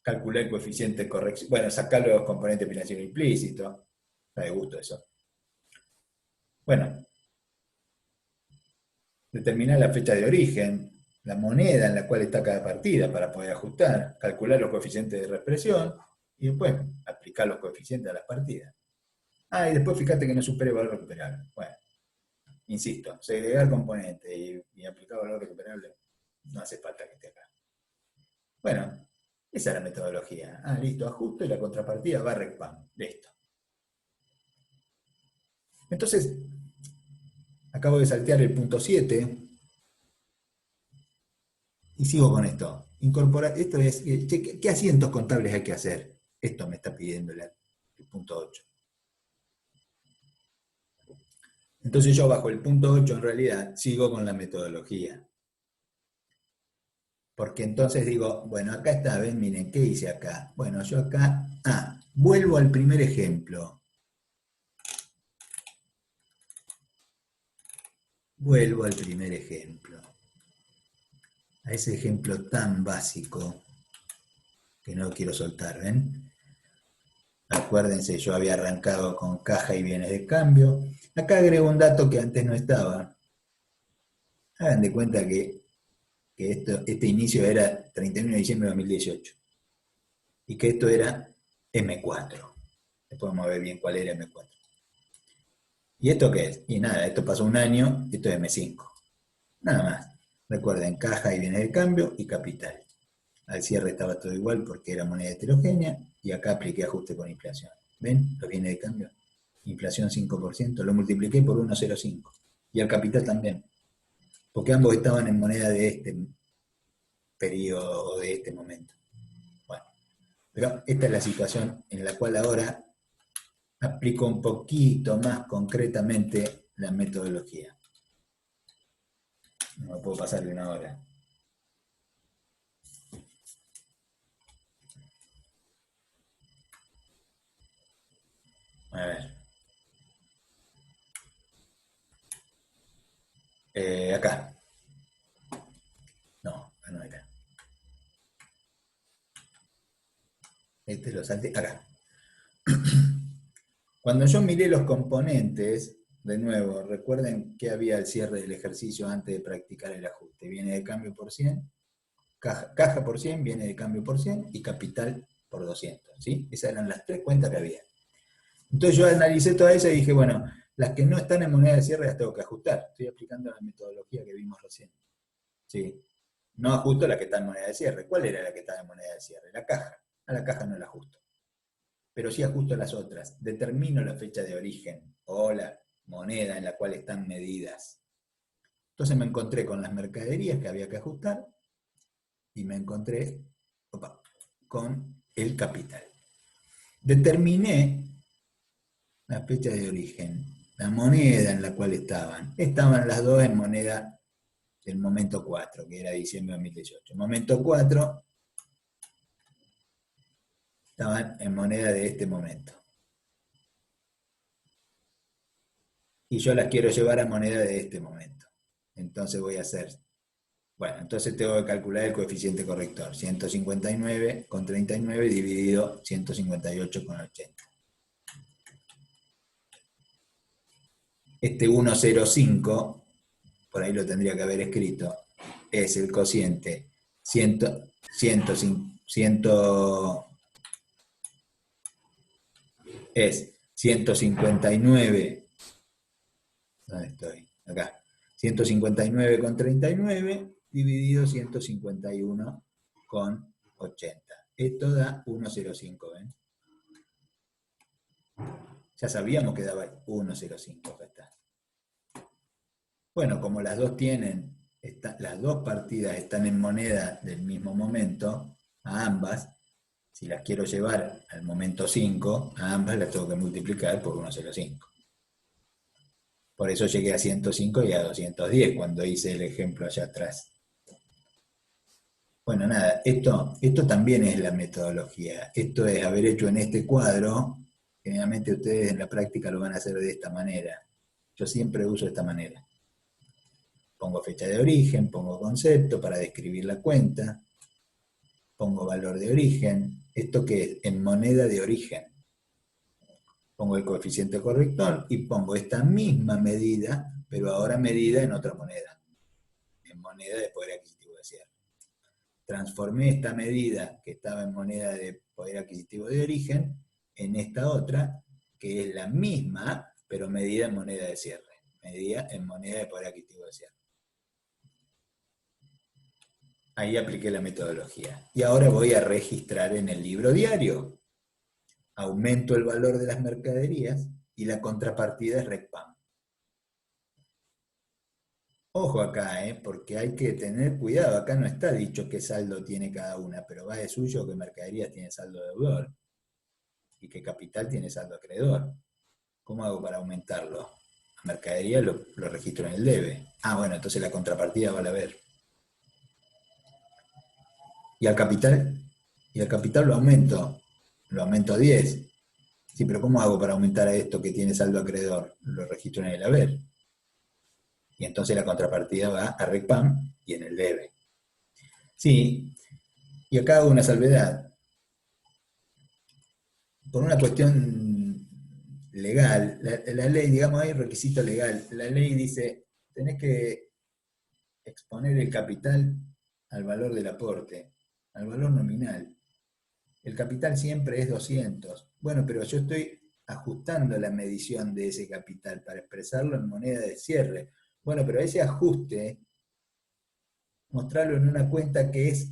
calcular el coeficiente de corrección, bueno, sacar los componentes financieros implícitos. Está de gusto eso. Bueno, determinar la fecha de origen, la moneda en la cual está cada partida para poder ajustar, calcular los coeficientes de reexpresión y después aplicar los coeficientes a las partidas. Ah, y después fíjate que no supere valor recuperable. Bueno, insisto, segregar componentes y aplicar valor recuperable no hace falta que esté acá. Bueno, esa es la metodología. Ah, listo, ajusto y la contrapartida va a RECPAM. Listo. Entonces, acabo de saltear el punto 7 y sigo con esto. Incorporar, esto es, ¿qué asientos contables hay que hacer? Esto me está pidiendo el punto 8. Entonces yo bajo el punto 8 en realidad sigo con la metodología. Porque entonces digo, bueno, acá está, ven, miren, ¿qué hice acá? Bueno, yo acá, vuelvo al primer ejemplo. Vuelvo al primer ejemplo. A ese ejemplo tan básico que no quiero soltar, ¿ven? Acuérdense, yo había arrancado con caja y bienes de cambio. Acá agrego un dato que antes no estaba. Hagan de cuenta que este inicio era 31 de diciembre de 2018 y que esto era M4. Después vamos a ver bien cuál era M4. ¿Y esto qué es? Y nada, esto pasó un año, esto es M5. Nada más. Recuerden, caja y bienes de cambio y capital. Al cierre estaba todo igual porque era moneda heterogénea y acá apliqué ajuste con inflación. ¿Ven? Los bienes de cambio. Inflación 5%, lo multipliqué por 1,05. Y al capital también. Porque ambos estaban en moneda de este periodo o de este momento. Bueno, pero esta es la situación en la cual ahora aplico un poquito más concretamente la metodología. No me puedo pasar de una hora. A ver. Acá. No, no era. Este lo salté. Acá. Cuando yo miré los componentes, de nuevo, recuerden que había al cierre del ejercicio antes de practicar el ajuste. Viene de cambio por 100, caja por 100, viene de cambio por 100 y capital por 200. ¿Sí? Esas eran las 3 cuentas que había. Entonces yo analicé todas esas y dije, bueno, las que no están en moneda de cierre las tengo que ajustar. Estoy aplicando la metodología que vimos recién. ¿Sí? No ajusto la que está en moneda de cierre. ¿Cuál era la que estaba en moneda de cierre? La caja. A la caja no la ajusto. Pero sí ajusto las otras. Determino la fecha de origen o la moneda en la cual están medidas. Entonces me encontré con las mercaderías que había que ajustar y me encontré con el capital. Determiné la fecha de origen, la moneda en la cual estaban. Estaban las dos en moneda del momento 4, que era diciembre de 2018. El momento 4 estaban en moneda de este momento. Y yo las quiero llevar a moneda de este momento. Entonces voy a hacer, bueno, entonces tengo que calcular el coeficiente corrector. 159,39 dividido 158,80. Este 1,05, por ahí lo tendría que haber escrito, es el cociente 100, es 159, ¿dónde estoy? Acá, 159,39 dividido 151,80. Esto da 1,05, ¿ven? Ya sabíamos que daba 1,05, acá está. Bueno, como las dos las dos partidas están en moneda del mismo momento, a ambas, si las quiero llevar al momento 5, a ambas las tengo que multiplicar por 1,05. Por eso llegué a 105 y a 210 cuando hice el ejemplo allá atrás. Bueno, nada, esto también es la metodología. Esto es haber hecho en este cuadro. Generalmente ustedes en la práctica lo van a hacer de esta manera. Yo siempre uso esta manera. Pongo fecha de origen, pongo concepto para describir la cuenta, pongo valor de origen. ¿Esto qué es? En moneda de origen. Pongo el coeficiente corrector y pongo esta misma medida, pero ahora medida en otra moneda, en moneda de poder adquisitivo de cierre. Transformé esta medida que estaba en moneda de poder adquisitivo de origen en esta otra, que es la misma, pero medida en moneda de cierre, medida en moneda de poder adquisitivo de cierre. Ahí apliqué la metodología. Y ahora voy a registrar en el libro diario. Aumento el valor de las mercaderías y la contrapartida es RECPAM. Ojo acá, porque hay que tener cuidado. Acá no está dicho qué saldo tiene cada una, pero va de suyo que mercaderías tiene saldo deudor y que capital tiene saldo acreedor. ¿Cómo hago para aumentarlo? A mercadería lo registro en el debe. Ah, bueno, entonces la contrapartida vale a ver. ¿Y al capital? Y al capital lo aumento a 10. Sí, pero ¿cómo hago para aumentar a esto que tiene saldo acreedor? Lo registro en el haber. Y entonces la contrapartida va a RECPAM y en el debe. Sí, y acá hago una salvedad. Por una cuestión legal, la ley, digamos, hay requisito legal. La ley dice, tenés que exponer el capital al valor del aporte, al valor nominal. El capital siempre es 200. Bueno, pero yo estoy ajustando la medición de ese capital para expresarlo en moneda de cierre. Bueno, pero ese ajuste, mostrarlo en una cuenta que es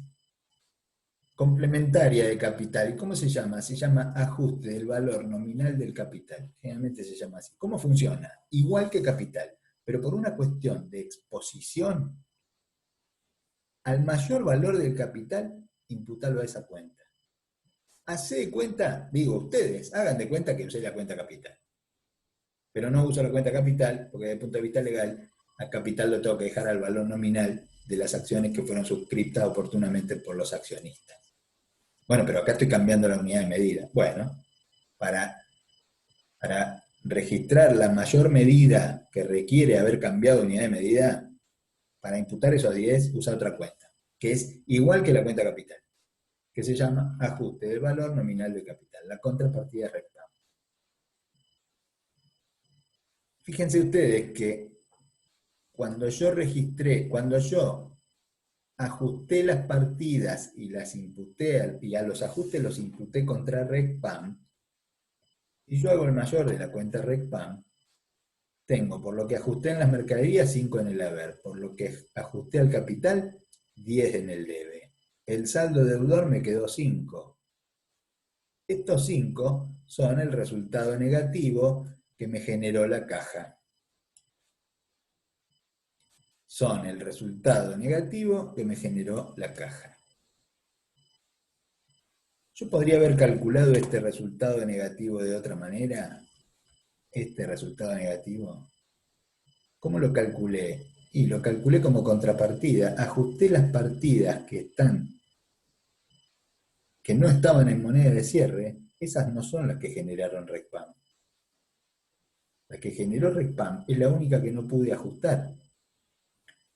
complementaria de capital. ¿Y cómo se llama? Se llama ajuste del valor nominal del capital. Generalmente se llama así. ¿Cómo funciona? Igual que capital, pero por una cuestión de exposición, al mayor valor del capital, imputarlo a esa cuenta. Hacé de cuenta, digo, ustedes, hagan de cuenta que usé la cuenta capital. Pero no uso la cuenta capital, porque desde el punto de vista legal, a capital lo tengo que dejar al valor nominal de las acciones que fueron suscriptas oportunamente por los accionistas. Bueno, pero acá estoy cambiando la unidad de medida. Bueno, para registrar la mayor medida que requiere haber cambiado unidad de medida, para imputar esos 10, usa otra cuenta, que es igual que la cuenta capital, que se llama ajuste del valor nominal del capital. La contrapartida es RECPAM. Fíjense ustedes que cuando yo ajusté las partidas y las imputé, y a los ajustes los imputé contra RECPAM, si yo hago el mayor de la cuenta RECPAM, tengo por lo que ajusté en las mercaderías 5 en el haber, por lo que ajusté al capital 10 en el debe. El saldo deudor me quedó 5. Estos 5 son el resultado negativo que me generó la caja. Son el resultado negativo que me generó la caja. Yo podría haber calculado este resultado negativo de otra manera. Este resultado negativo. ¿Cómo lo calculé? Y lo calculé como contrapartida. Ajusté las partidas que no estaban en moneda de cierre. Esas no son las que generaron RECPAM. La que generó RECPAM es la única que no pude ajustar.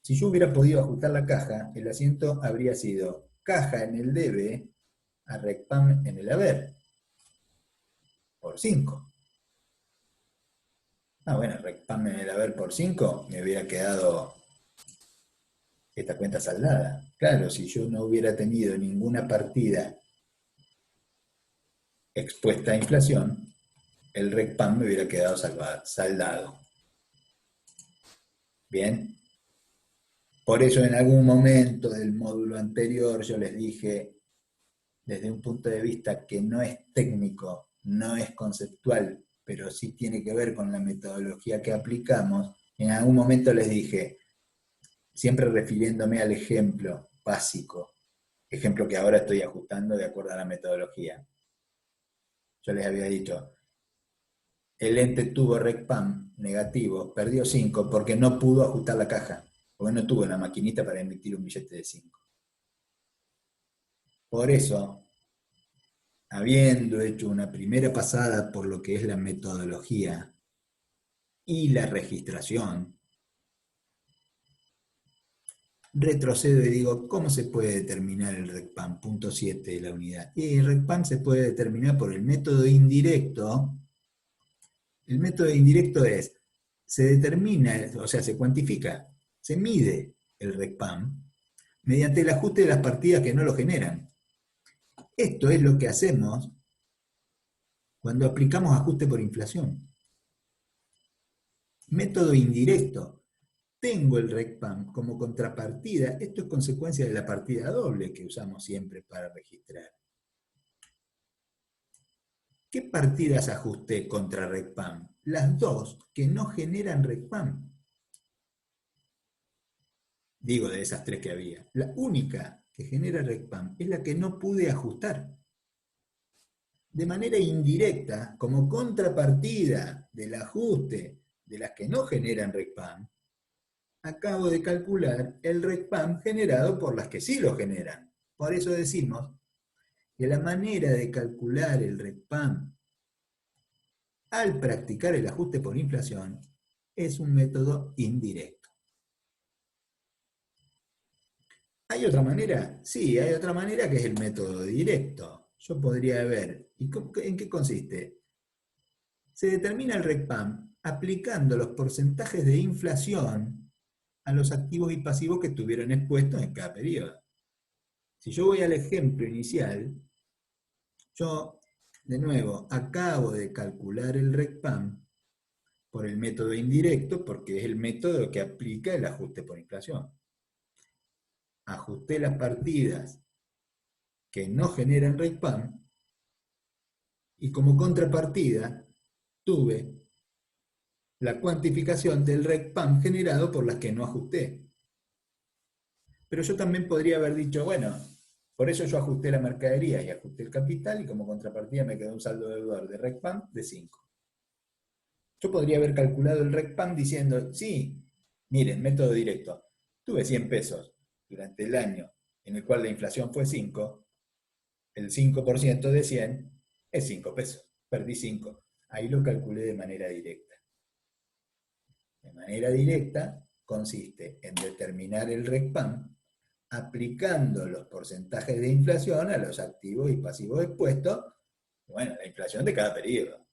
Si yo hubiera podido ajustar la caja, el asiento habría sido caja en el debe a RECPAM en el haber, por 5. Ah, bueno, RECPAM en el haber por 5, me hubiera quedado esta cuenta saldada. Claro, si yo no hubiera tenido ninguna partida expuesta a inflación, el RECPAM me hubiera quedado saldado. Bien. Por eso en algún momento del módulo anterior yo les dije, desde un punto de vista que no es técnico, no es conceptual, pero sí tiene que ver con la metodología que aplicamos. En algún momento les dije, siempre refiriéndome al ejemplo básico, ejemplo que ahora estoy ajustando de acuerdo a la metodología. Yo les había dicho, el ente tuvo RECPAM negativo, perdió 5 porque no pudo ajustar la caja, porque no tuvo la maquinita para emitir un billete de 5. Por eso, habiendo hecho una primera pasada por lo que es la metodología y la registración, retrocedo y digo, ¿cómo se puede determinar el RECPAM? Punto 7 de la unidad. Y el RECPAM se puede determinar por el método indirecto. El método indirecto es, se determina, o sea, se cuantifica, se mide el RECPAM mediante el ajuste de las partidas que no lo generan. Esto es lo que hacemos cuando aplicamos ajuste por inflación. Método indirecto. Tengo el RECPAM como contrapartida. Esto es consecuencia de la partida doble que usamos siempre para registrar. ¿Qué partidas ajusté contra RECPAM? Las dos que no generan RECPAM. Digo, de esas tres que había. La única que genera RECPAM es la que no pude ajustar. De manera indirecta, como contrapartida del ajuste de las que no generan RECPAM, acabo de calcular el RECPAM generado por las que sí lo generan. Por eso decimos que la manera de calcular el RECPAM al practicar el ajuste por inflación es un método indirecto. ¿Hay otra manera? Sí, hay otra manera que es el método directo. Yo podría ver, ¿y en qué consiste? Se determina el RECPAM aplicando los porcentajes de inflación a los activos y pasivos que estuvieron expuestos en cada periodo. Si yo voy al ejemplo inicial, yo, de nuevo, acabo de calcular el RECPAM por el método indirecto, porque es el método que aplica el ajuste por inflación. Ajusté las partidas que no generan RECPAM y como contrapartida tuve la cuantificación del RECPAM generado por las que no ajusté. Pero yo también podría haber dicho, bueno, por eso yo ajusté la mercadería y ajusté el capital y como contrapartida me quedó un saldo deudor de RECPAM de 5. Yo podría haber calculado el RECPAM diciendo, sí, miren, método directo, tuve 100 pesos durante el año en el cual la inflación fue 5, el 5% de 100 es 5 pesos, perdí 5. Ahí lo calculé de manera directa. De manera directa consiste en determinar el RECPAM aplicando los porcentajes de inflación a los activos y pasivos expuestos, bueno, la inflación de cada periodo.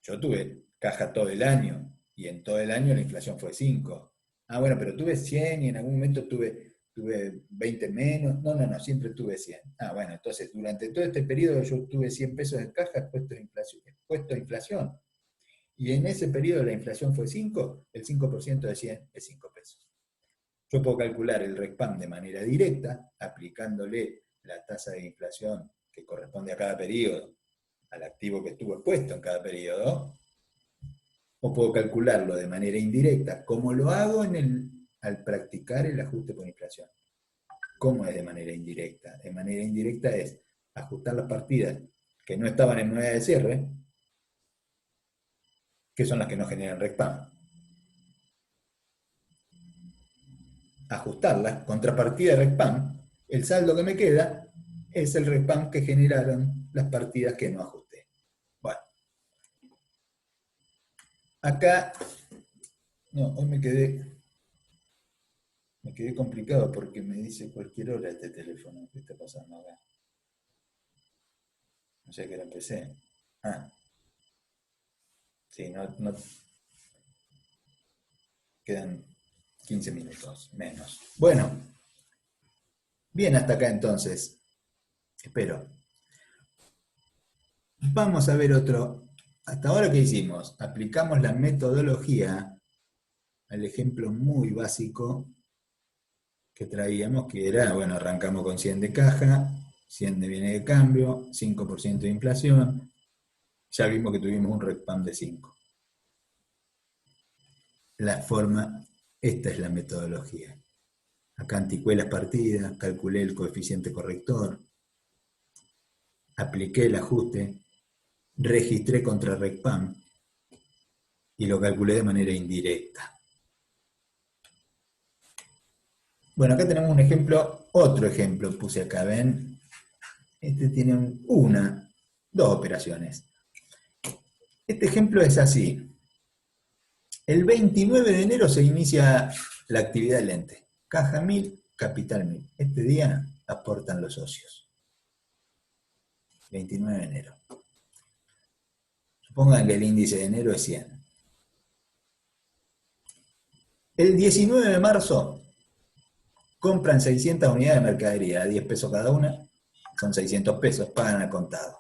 Yo tuve caja todo el año y en todo el año la inflación fue 5. Ah, bueno, pero tuve 100 y en algún momento tuve 20 menos. No, siempre tuve 100. Ah, bueno, entonces durante todo este periodo yo tuve 100 pesos en caja expuesto a inflación. Y en ese periodo la inflación fue 5, el 5% de 100 es 5 pesos. Yo puedo calcular el RECPAM de manera directa, aplicándole la tasa de inflación que corresponde a cada periodo, al activo que estuvo expuesto en cada periodo, o puedo calcularlo de manera indirecta, como lo hago al practicar el ajuste por inflación. ¿Cómo es de manera indirecta? De manera indirecta es ajustar las partidas que no estaban en moneda de cierre, que son las que no generan RECPAM. Ajustarlas, contrapartida de RECPAM, el saldo que me queda es el RECPAM que generaron las partidas que no ajusté. Bueno. Acá, no, hoy me quedé complicado porque me dice cualquier hora este teléfono. ¿Qué está pasando acá? No sé qué hora empecé. Ah, sí, no, quedan 15 minutos, menos. Bueno, bien hasta acá entonces. Espero. Vamos a ver otro. Hasta ahora, ¿qué hicimos? Aplicamos la metodología al ejemplo muy básico que traíamos, que era, bueno, arrancamos con 100 de caja, 100 de bienes de cambio, 5% de inflación, Ya vimos que tuvimos un RECPAM de 5. La forma, esta es la metodología. Acá anticué las partidas, calculé el coeficiente corrector, apliqué el ajuste, registré contra RECPAM y lo calculé de manera indirecta. Bueno, acá tenemos un ejemplo, otro ejemplo puse acá, ¿ven? Este tiene dos operaciones. Este ejemplo es así. El 29 de enero se inicia la actividad del ente. Caja 1000, capital 1000. Este día aportan los socios. 29 de enero. Supongan que el índice de enero es 100. El 19 de marzo compran 600 unidades de mercadería a 10 pesos cada una. Son 600 pesos, pagan al contado.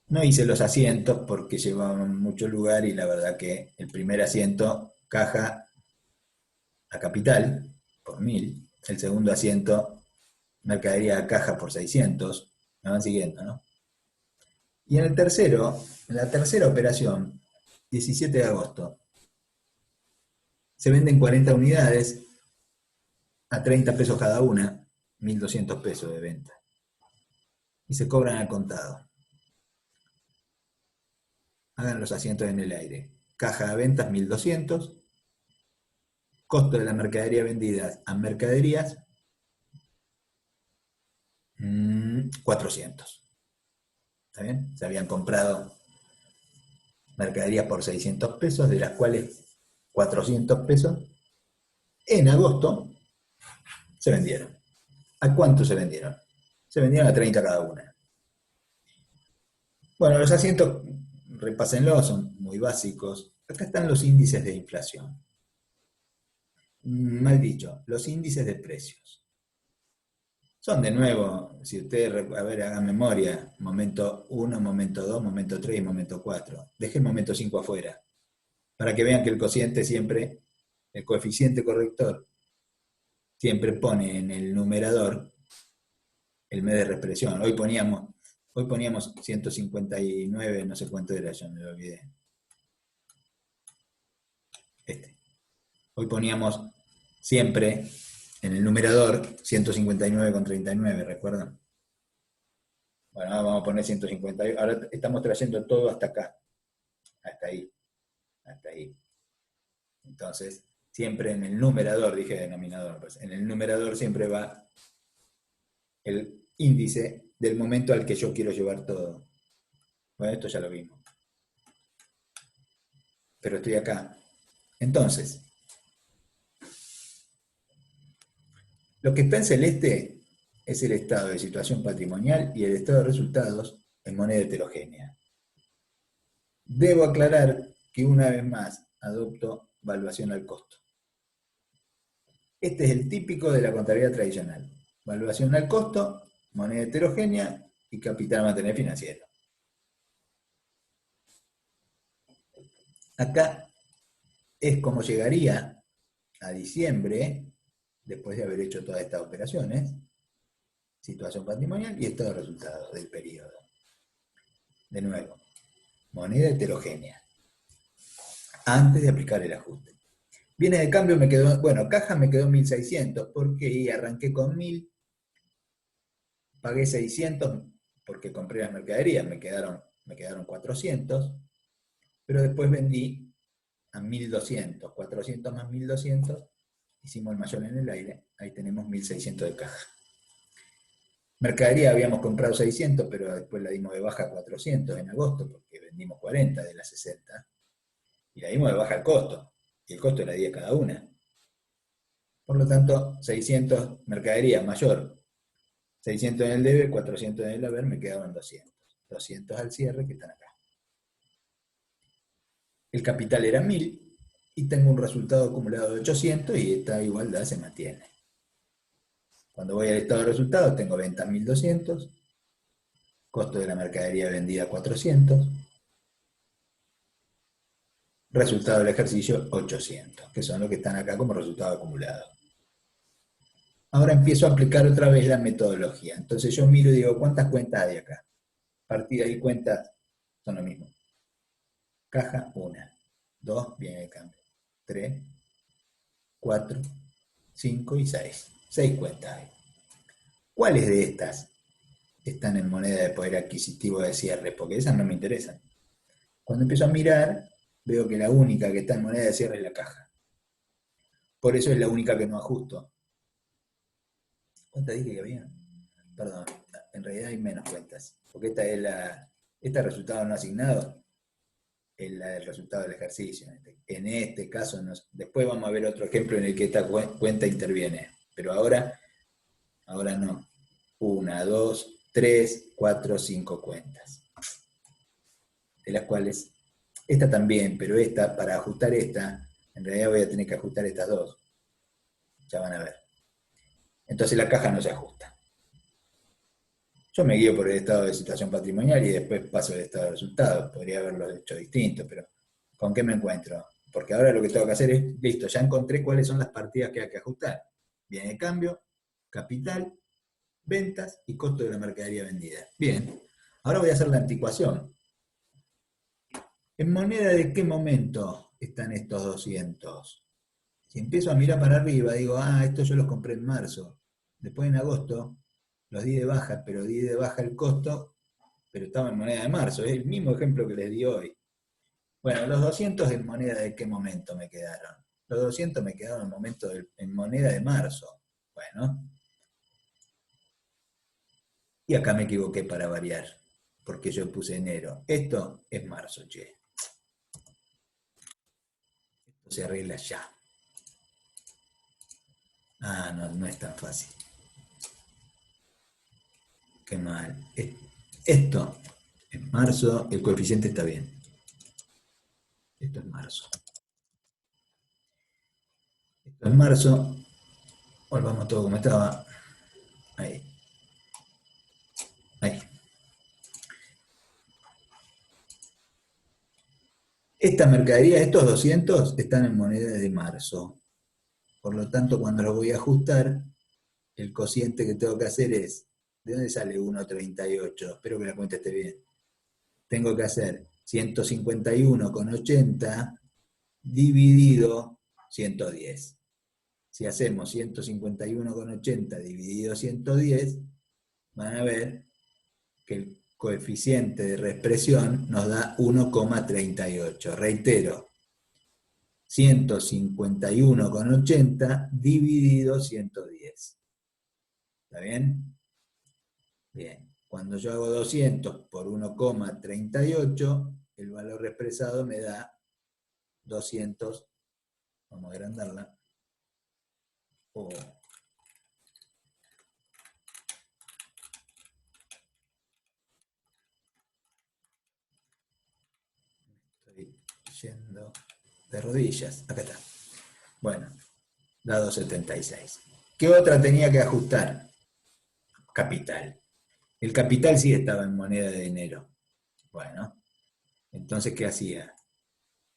No hice los asientos porque llevaban mucho lugar y la verdad que el primer asiento, caja a capital, por 1000. El segundo asiento, mercadería a caja por 600. Me van siguiendo, ¿no? Y en la tercera operación, 17 de agosto, se venden 40 unidades a 30 pesos cada una, 1.200 pesos de venta. Y se cobran al contado. Hagan los asientos en el aire. Caja de ventas 1.200. Costo de la mercadería vendida a mercaderías 400. ¿Está bien? Se habían comprado mercaderías por 600 pesos, de las cuales 400 pesos en agosto se vendieron. ¿A cuánto se vendieron? Se vendieron a 30 cada una. Bueno, los asientos, repásenlo, son muy básicos. Acá están los índices de inflación. Mal dicho, los índices de precios. Son de nuevo, si ustedes, a ver, hagan memoria, momento 1, momento 2, momento 3 y momento 4. Dejé el momento 5 afuera, para que vean que el cociente siempre, el coeficiente corrector, siempre pone en el numerador el mes de reexpresión. Hoy poníamos 159, no sé cuánto era, yo me lo olvidé. Hoy poníamos siempre en el numerador 159,39, ¿recuerdan? Bueno, ahora vamos a poner 151. Ahora estamos trayendo todo hasta acá. Hasta ahí. Hasta ahí. Entonces, siempre en el numerador, dije denominador, pues, en el numerador siempre va el índice del momento al que yo quiero llevar todo. Bueno, esto ya lo vimos. Pero estoy acá. Entonces, lo que está en celeste es el estado de situación patrimonial y el estado de resultados en moneda heterogénea. Debo aclarar que una vez más adopto valuación al costo. Este es el típico de la contabilidad tradicional. Valuación al costo, moneda heterogénea y capital a mantener financiero. Acá es como llegaría a diciembre, después de haber hecho todas estas operaciones, situación patrimonial y estado de resultados del periodo. De nuevo, moneda heterogénea, antes de aplicar el ajuste. Bienes de cambio me quedó, bueno, caja me quedó 1.600, porque arranqué con 1.000, pagué 600 porque compré las mercaderías, me quedaron 400, pero después vendí a 1.200, 400 más 1.200, hicimos el mayor en el aire, ahí tenemos 1.600 de caja. Mercadería habíamos comprado 600, pero después la dimos de baja a 400 en agosto, porque vendimos 40 de las 60, y la dimos de baja al costo, y el costo era 10 cada una. Por lo tanto, 600 mercadería mayor, 600 en el debe, 400 en el haber, me quedaban 200. 200 al cierre que están acá. El capital era 1.000 y tengo un resultado acumulado de 800 y esta igualdad se mantiene. Cuando voy al estado de resultados tengo venta 1.200, costo de la mercadería vendida 400, resultado del ejercicio 800, que son los que están acá como resultado acumulado. Ahora empiezo a aplicar otra vez la metodología. Entonces yo miro y digo, ¿cuántas cuentas hay acá? Partidas y cuentas son lo mismo. Caja, 1. 2, bien el cambio. 3, 4, 5 y 6. 6 cuentas hay. ¿Cuáles de estas están en moneda de poder adquisitivo de cierre? Porque esas no me interesan. Cuando empiezo a mirar, veo que la única que está en moneda de cierre es la caja. Por eso es la única que no ajusto. ¿Cuántas dije que había? Perdón, en realidad hay menos cuentas. Porque esta es esta resultado no asignado, es la del resultado del ejercicio. En este caso, después vamos a ver otro ejemplo en el que esta cuenta interviene. Pero ahora no. 1, 2, 3, 4, 5 cuentas. De las cuales, esta también, pero esta, para ajustar esta, en realidad voy a tener que ajustar estas dos. Ya van a ver. Entonces la caja no se ajusta. Yo me guío por el estado de situación patrimonial y después paso el estado de resultados. Podría haberlo hecho distinto, pero ¿con qué me encuentro? Porque ahora lo que tengo que hacer es, listo, ya encontré cuáles son las partidas que hay que ajustar. Bien de cambio, capital, ventas y costo de la mercadería vendida. Bien, ahora voy a hacer la anticuación. ¿En moneda de qué momento están estos 200? Si empiezo a mirar para arriba, digo, estos yo los compré en marzo. Después en agosto los di de baja, pero di de baja el costo, pero estaba en moneda de marzo. Es el mismo ejemplo que les di hoy. Bueno, los 200 en moneda de qué momento me quedaron. Los 200 me quedaron en moneda de marzo. Bueno. Y acá me equivoqué para variar, porque yo puse enero. Esto es marzo, che. Esto se arregla ya. No es tan fácil. Qué mal. Esto es marzo, el coeficiente está bien. Esto es marzo. Esto es marzo. Volvamos todo como estaba. Ahí. Ahí. Esta mercadería, estos 200, están en moneda de marzo. Por lo tanto, cuando lo voy a ajustar, el cociente que tengo que hacer es, ¿de dónde sale 1,38? Espero que la cuenta esté bien. Tengo que hacer 151,80 dividido 110. Si hacemos 151,80 dividido 110, van a ver que el coeficiente de reexpresión nos da 1,38. Reitero, 151,80 dividido 110. ¿Está bien? Bien. Cuando yo hago 200 por 1,38, el valor expresado me da 200. Vamos a agrandarla. Estoy yendo de rodillas. Acá está. Bueno, da 276. ¿Qué otra tenía que ajustar? Capital. El capital sí estaba en moneda de dinero. Bueno, entonces, ¿qué hacía?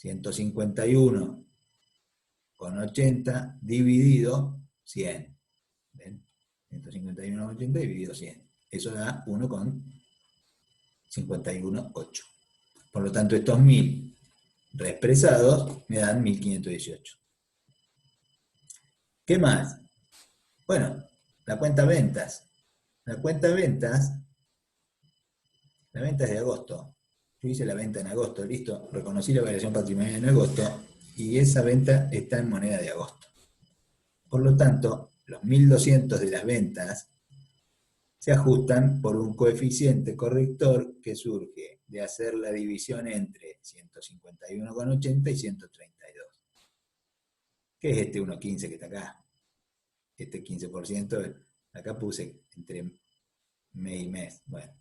151,80 dividido 100. ¿Ven? 151,80 dividido 100. Eso da 1,518. Por lo tanto, estos 1000 reexpresados me dan 1518. ¿Qué más? Bueno, la cuenta ventas. La cuenta ventas, la venta es de agosto. Yo hice la venta en agosto, listo, reconocí la variación patrimonial en agosto y esa venta está en moneda de agosto. Por lo tanto, los 1200 de las ventas se ajustan por un coeficiente corrector que surge de hacer la división entre 151,80 y 132. ¿Qué es este 1,15 que está acá? Este 15%, acá puse entre mes y mes. Bueno,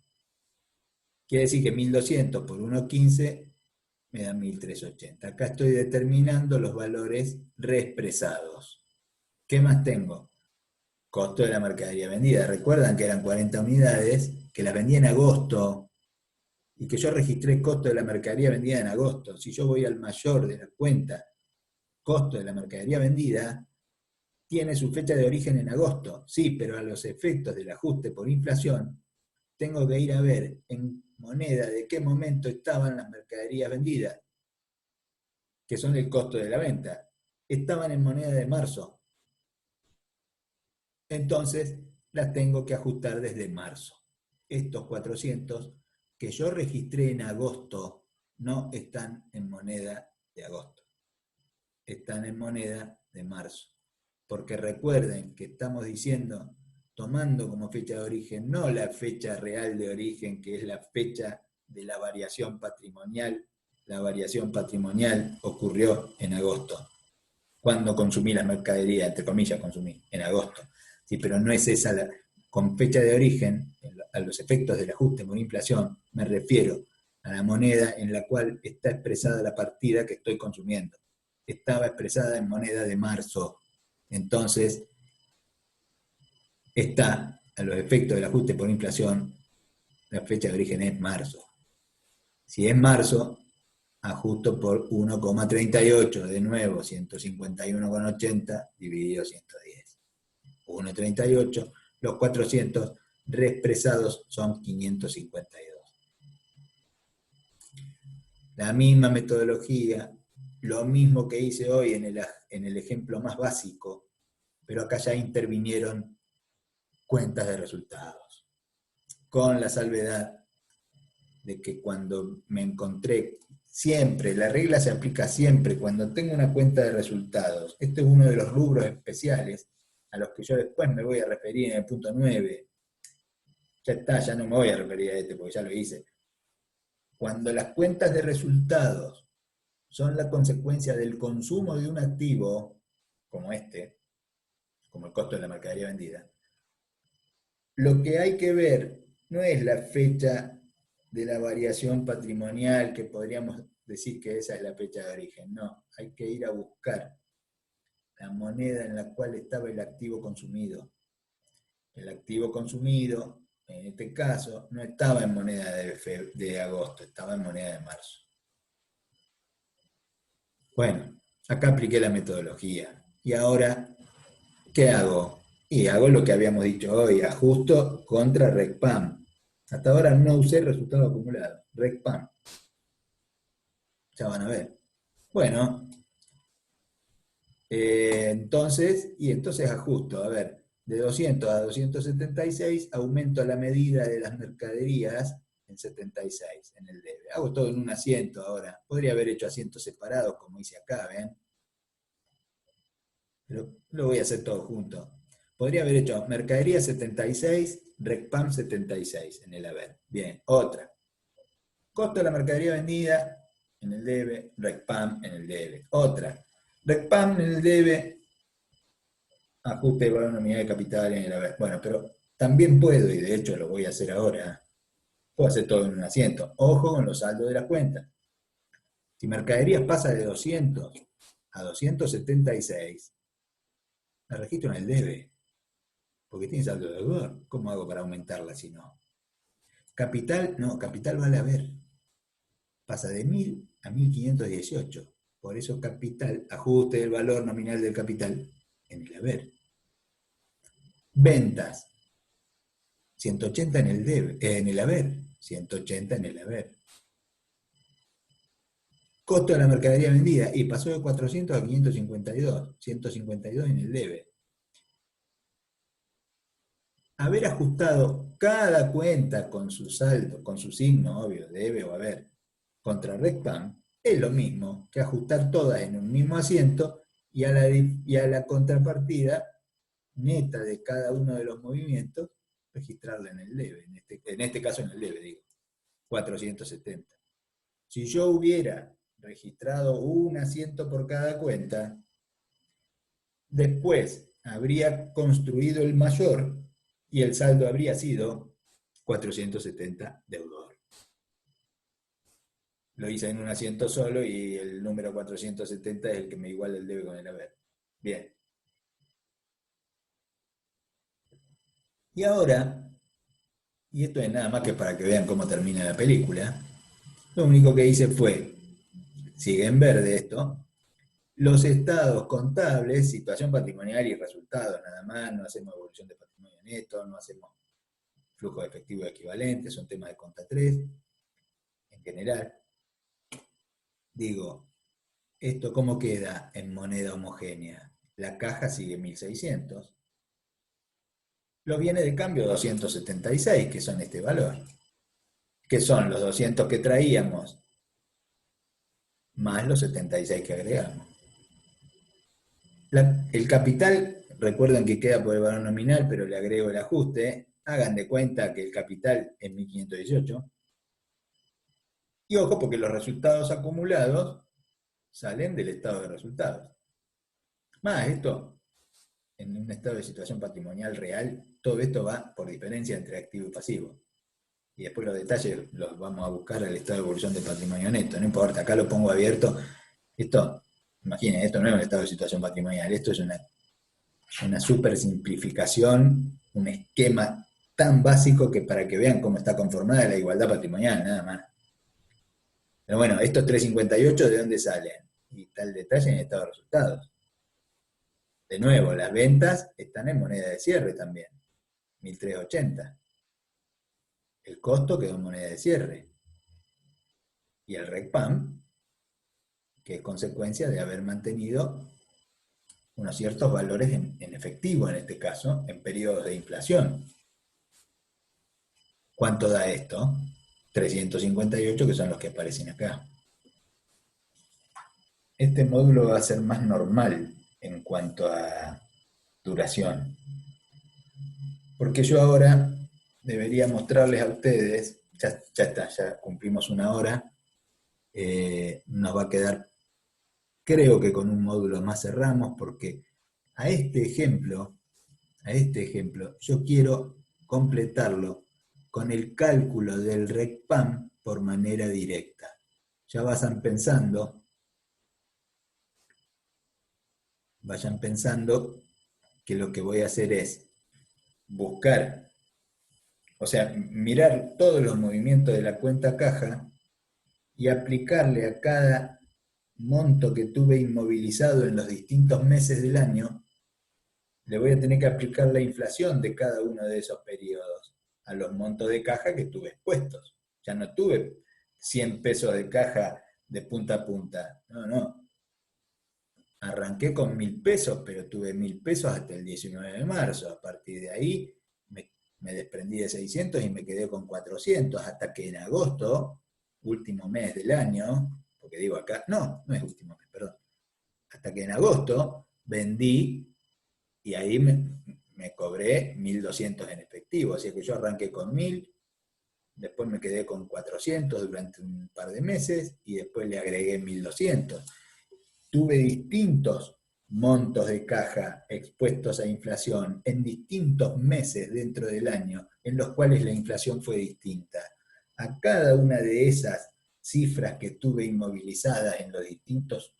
quiere decir que 1200 por 1,15 me da 1380. Acá estoy determinando los valores reexpresados. ¿Qué más tengo? Costo de la mercadería vendida. Recuerdan que eran 40 unidades, que las vendí en agosto, y que yo registré costo de la mercadería vendida en agosto. Si yo voy al mayor de la cuenta, costo de la mercadería vendida, tiene su fecha de origen en agosto. Sí, pero a los efectos del ajuste por inflación, tengo que ir a ver en moneda de qué momento estaban las mercaderías vendidas, que son el costo de la venta. Estaban en moneda de marzo. Entonces, las tengo que ajustar desde marzo. Estos 400 que yo registré en agosto no están en moneda de agosto. Están en moneda de marzo. Porque recuerden que estamos diciendo, tomando como fecha de origen, no la fecha real de origen, que es la fecha de la variación patrimonial. La variación patrimonial ocurrió en agosto, cuando consumí la mercadería, entre comillas consumí, en agosto. Sí, pero no es esa la, con fecha de origen, a los efectos del ajuste por inflación, me refiero a la moneda en la cual está expresada la partida que estoy consumiendo. Estaba expresada en moneda de marzo. Entonces, está a los efectos del ajuste por inflación, la fecha de origen es marzo. Si es marzo, ajusto por 1,38, de nuevo, 151,80 dividido 110. 1,38, los 400 reexpresados son 552. La misma metodología, lo mismo que hice hoy en el ejemplo más básico, pero acá ya intervinieron cuentas de resultados, con la salvedad de que cuando me encontré, siempre, la regla se aplica siempre, cuando tengo una cuenta de resultados. Este es uno de los rubros especiales a los que yo después me voy a referir en el punto 9. Ya está, ya no me voy a referir a este porque ya lo hice. Cuando las cuentas de resultados son la consecuencia del consumo de un activo, como este, como el costo de la mercadería vendida, lo que hay que ver no es la fecha de la variación patrimonial, que podríamos decir que esa es la fecha de origen. No, hay que ir a buscar la moneda en la cual estaba el activo consumido. El activo consumido, en este caso, no estaba en moneda de agosto, estaba en moneda de marzo. Bueno, acá apliqué la metodología. Y ahora, ¿qué hago? Y hago lo que habíamos dicho hoy, ajusto contra RECPAM. Hasta ahora no usé resultado acumulado, RECPAM. Ya van a ver. Bueno, entonces ajusto, a ver, de 200 a 276 aumento la medida de las mercaderías en 76, en el debe. Hago todo en un asiento ahora. Podría haber hecho asientos separados como hice acá, ¿ven? Pero lo voy a hacer todo junto. Podría haber hecho mercadería 76, RECPAM 76 en el haber. Bien, otra. Costo de la mercadería vendida en el debe, RECPAM en el debe. Otra. RECPAM en el debe, ajuste de valor nominal de capital en el haber. Bueno, pero también puedo, y de hecho lo voy a hacer ahora, puedo hacer todo en un asiento. Ojo con los saldos de las cuentas. Si mercaderías pasa de 200 a 276, la registro en el debe, porque tiene saldo de deudor. ¿Cómo hago para aumentarla si no? Capital, no, capital vale haber. Pasa de 1000 a 1518. Por eso capital, ajuste del valor nominal del capital en el haber. Ventas, 180 en el haber, 180 en el haber. Costo de la mercadería vendida, y pasó de 400 a 552, 152 en el debe. Haber ajustado cada cuenta con su saldo, con su signo, obvio, debe o haber, contra RECPAM, es lo mismo que ajustar todas en un mismo asiento y a la contrapartida neta de cada uno de los movimientos, registrarla en el debe, en este caso en el debe, digo, 470. Si yo hubiera registrado un asiento por cada cuenta, después habría construido el mayor y el saldo habría sido 470 deudor. Lo hice en un asiento solo y el número 470 es el que me iguala el debe con el haber. Bien. Y ahora, y esto es nada más que para que vean cómo termina la película, lo único que hice fue, sigue en verde esto, los estados contables, situación patrimonial y resultados, nada más, no hacemos evolución de patrimonio neto, no hacemos flujo de efectivo equivalente, son temas de conta 3, en general. Digo, ¿esto cómo queda en moneda homogénea? La caja sigue 1600. Los bienes de cambio 276, que son este valor. Que son los 200 que traíamos, más los 76 que agregamos. El capital, recuerden que queda por el valor nominal, pero le agrego el ajuste. Hagan de cuenta que el capital es 1518. Y ojo, porque los resultados acumulados salen del estado de resultados. Más esto, en un estado de situación patrimonial real, todo esto va por diferencia entre activo y pasivo. Y después los detalles los vamos a buscar al estado de evolución del patrimonio neto. No importa, acá lo pongo abierto. Esto, imaginen, esto no es un estado de situación patrimonial, esto es una super simplificación, un esquema tan básico que para que vean cómo está conformada la igualdad patrimonial, nada más. Pero bueno, estos 358, ¿de dónde salen? Y está el detalle en el estado de resultados. De nuevo, las ventas están en moneda de cierre también, 1380. El costo quedó en moneda de cierre. Y el RECPAM, que es consecuencia de haber mantenido unos ciertos valores en efectivo, en este caso, en periodos de inflación. ¿Cuánto da esto? 358, que son los que aparecen acá. Este módulo va a ser más normal en cuanto a duración. Porque yo ahora debería mostrarles a ustedes, ya está, ya cumplimos una hora, nos va a quedar, creo que con un módulo más cerramos, porque a este ejemplo, yo quiero completarlo con el cálculo del RECPAM por manera directa. Vayan pensando que lo que voy a hacer es buscar, o sea, mirar todos los movimientos de la cuenta caja y aplicarle a cada monto que tuve inmovilizado en los distintos meses del año, le voy a tener que aplicar la inflación de cada uno de esos periodos a los montos de caja que tuve expuestos. Ya no tuve 100 pesos de caja de punta a punta. No. Arranqué con 1000 pesos, pero tuve 1000 pesos hasta el 19 de marzo. A partir de ahí me desprendí de 600 y me quedé con 400, hasta que en agosto, último mes del año, porque digo acá, no es último mes, perdón, hasta que en agosto vendí y ahí me cobré 1200 en efectivo. Así que yo arranqué con 1000, después me quedé con 400 durante un par de meses y después le agregué 1200. Tuve distintos montos de caja expuestos a inflación en distintos meses dentro del año, en los cuales la inflación fue distinta. A cada una de esas cifras que tuve inmovilizadas en los distintos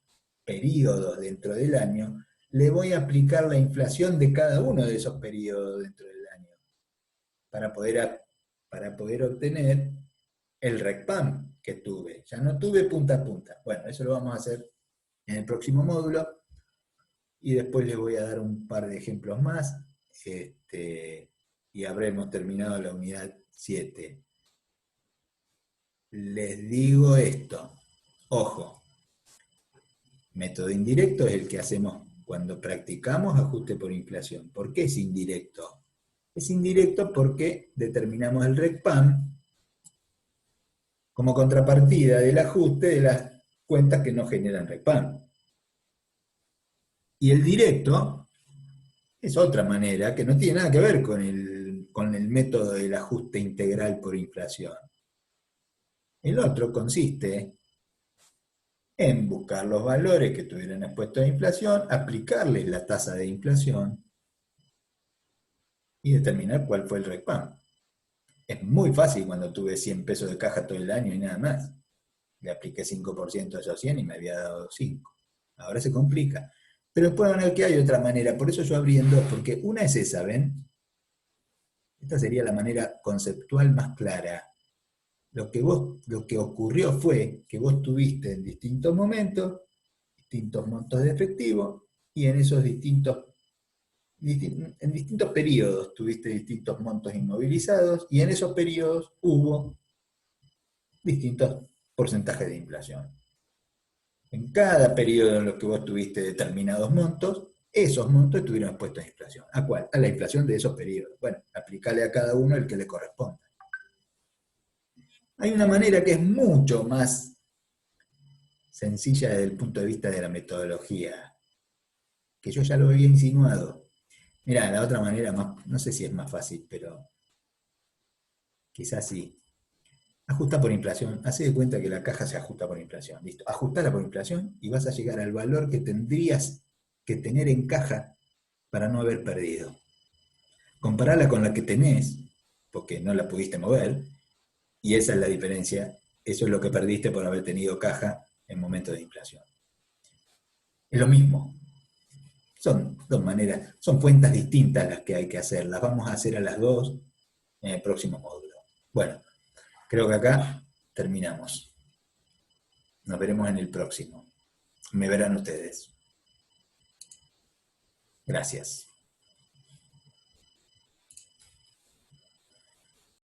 periodos dentro del año, le voy a aplicar la inflación de cada uno de esos periodos dentro del año, para poder obtener el RECPAM que tuve. Ya no tuve punta a punta. Bueno, eso lo vamos a hacer en el próximo módulo, y después les voy a dar un par de ejemplos más, y habremos terminado la unidad 7. Les digo esto, ojo, método indirecto es el que hacemos cuando practicamos ajuste por inflación. ¿Por qué es indirecto? Es indirecto porque determinamos el RECPAM como contrapartida del ajuste de las cuentas que no generan RECPAM. Y el directo es otra manera que no tiene nada que ver con el método del ajuste integral por inflación. El otro consiste en buscar los valores que tuvieron expuestos a inflación, aplicarles la tasa de inflación y determinar cuál fue el RECPAM. Es muy fácil cuando tuve 100 pesos de caja todo el año y nada más. Le apliqué 5% a esos 100 y me había dado 5. Ahora se complica. Pero después van a ver que hay otra manera. Por eso yo abrí en dos, porque una es esa, ¿ven? Esta sería la manera conceptual más clara. Lo que ocurrió fue que vos tuviste en distintos momentos, distintos montos de efectivo, y en esos distintos en distintos periodos tuviste distintos montos inmovilizados y en esos periodos hubo distintos porcentajes de inflación. En cada periodo en los que vos tuviste determinados montos, esos montos estuvieron expuestos a inflación. ¿A cuál? A la inflación de esos periodos. Bueno, aplicale a cada uno el que le corresponda. Hay una manera que es mucho más sencilla desde el punto de vista de la metodología, que yo ya lo había insinuado. Mirá, la otra manera, más, no sé si es más fácil, pero quizás sí. Ajusta por inflación. Hacé de cuenta que la caja se ajusta por inflación. Listo. Ajustala por inflación y vas a llegar al valor que tendrías que tener en caja para no haber perdido. Comparala con la que tenés, porque no la pudiste mover, y esa es la diferencia. Eso es lo que perdiste por haber tenido caja en momentos de inflación. Es lo mismo. Son dos maneras, son cuentas distintas las que hay que hacer. Las vamos a hacer a las dos en el próximo módulo. Bueno, creo que acá terminamos. Nos veremos en el próximo. Me verán ustedes. Gracias.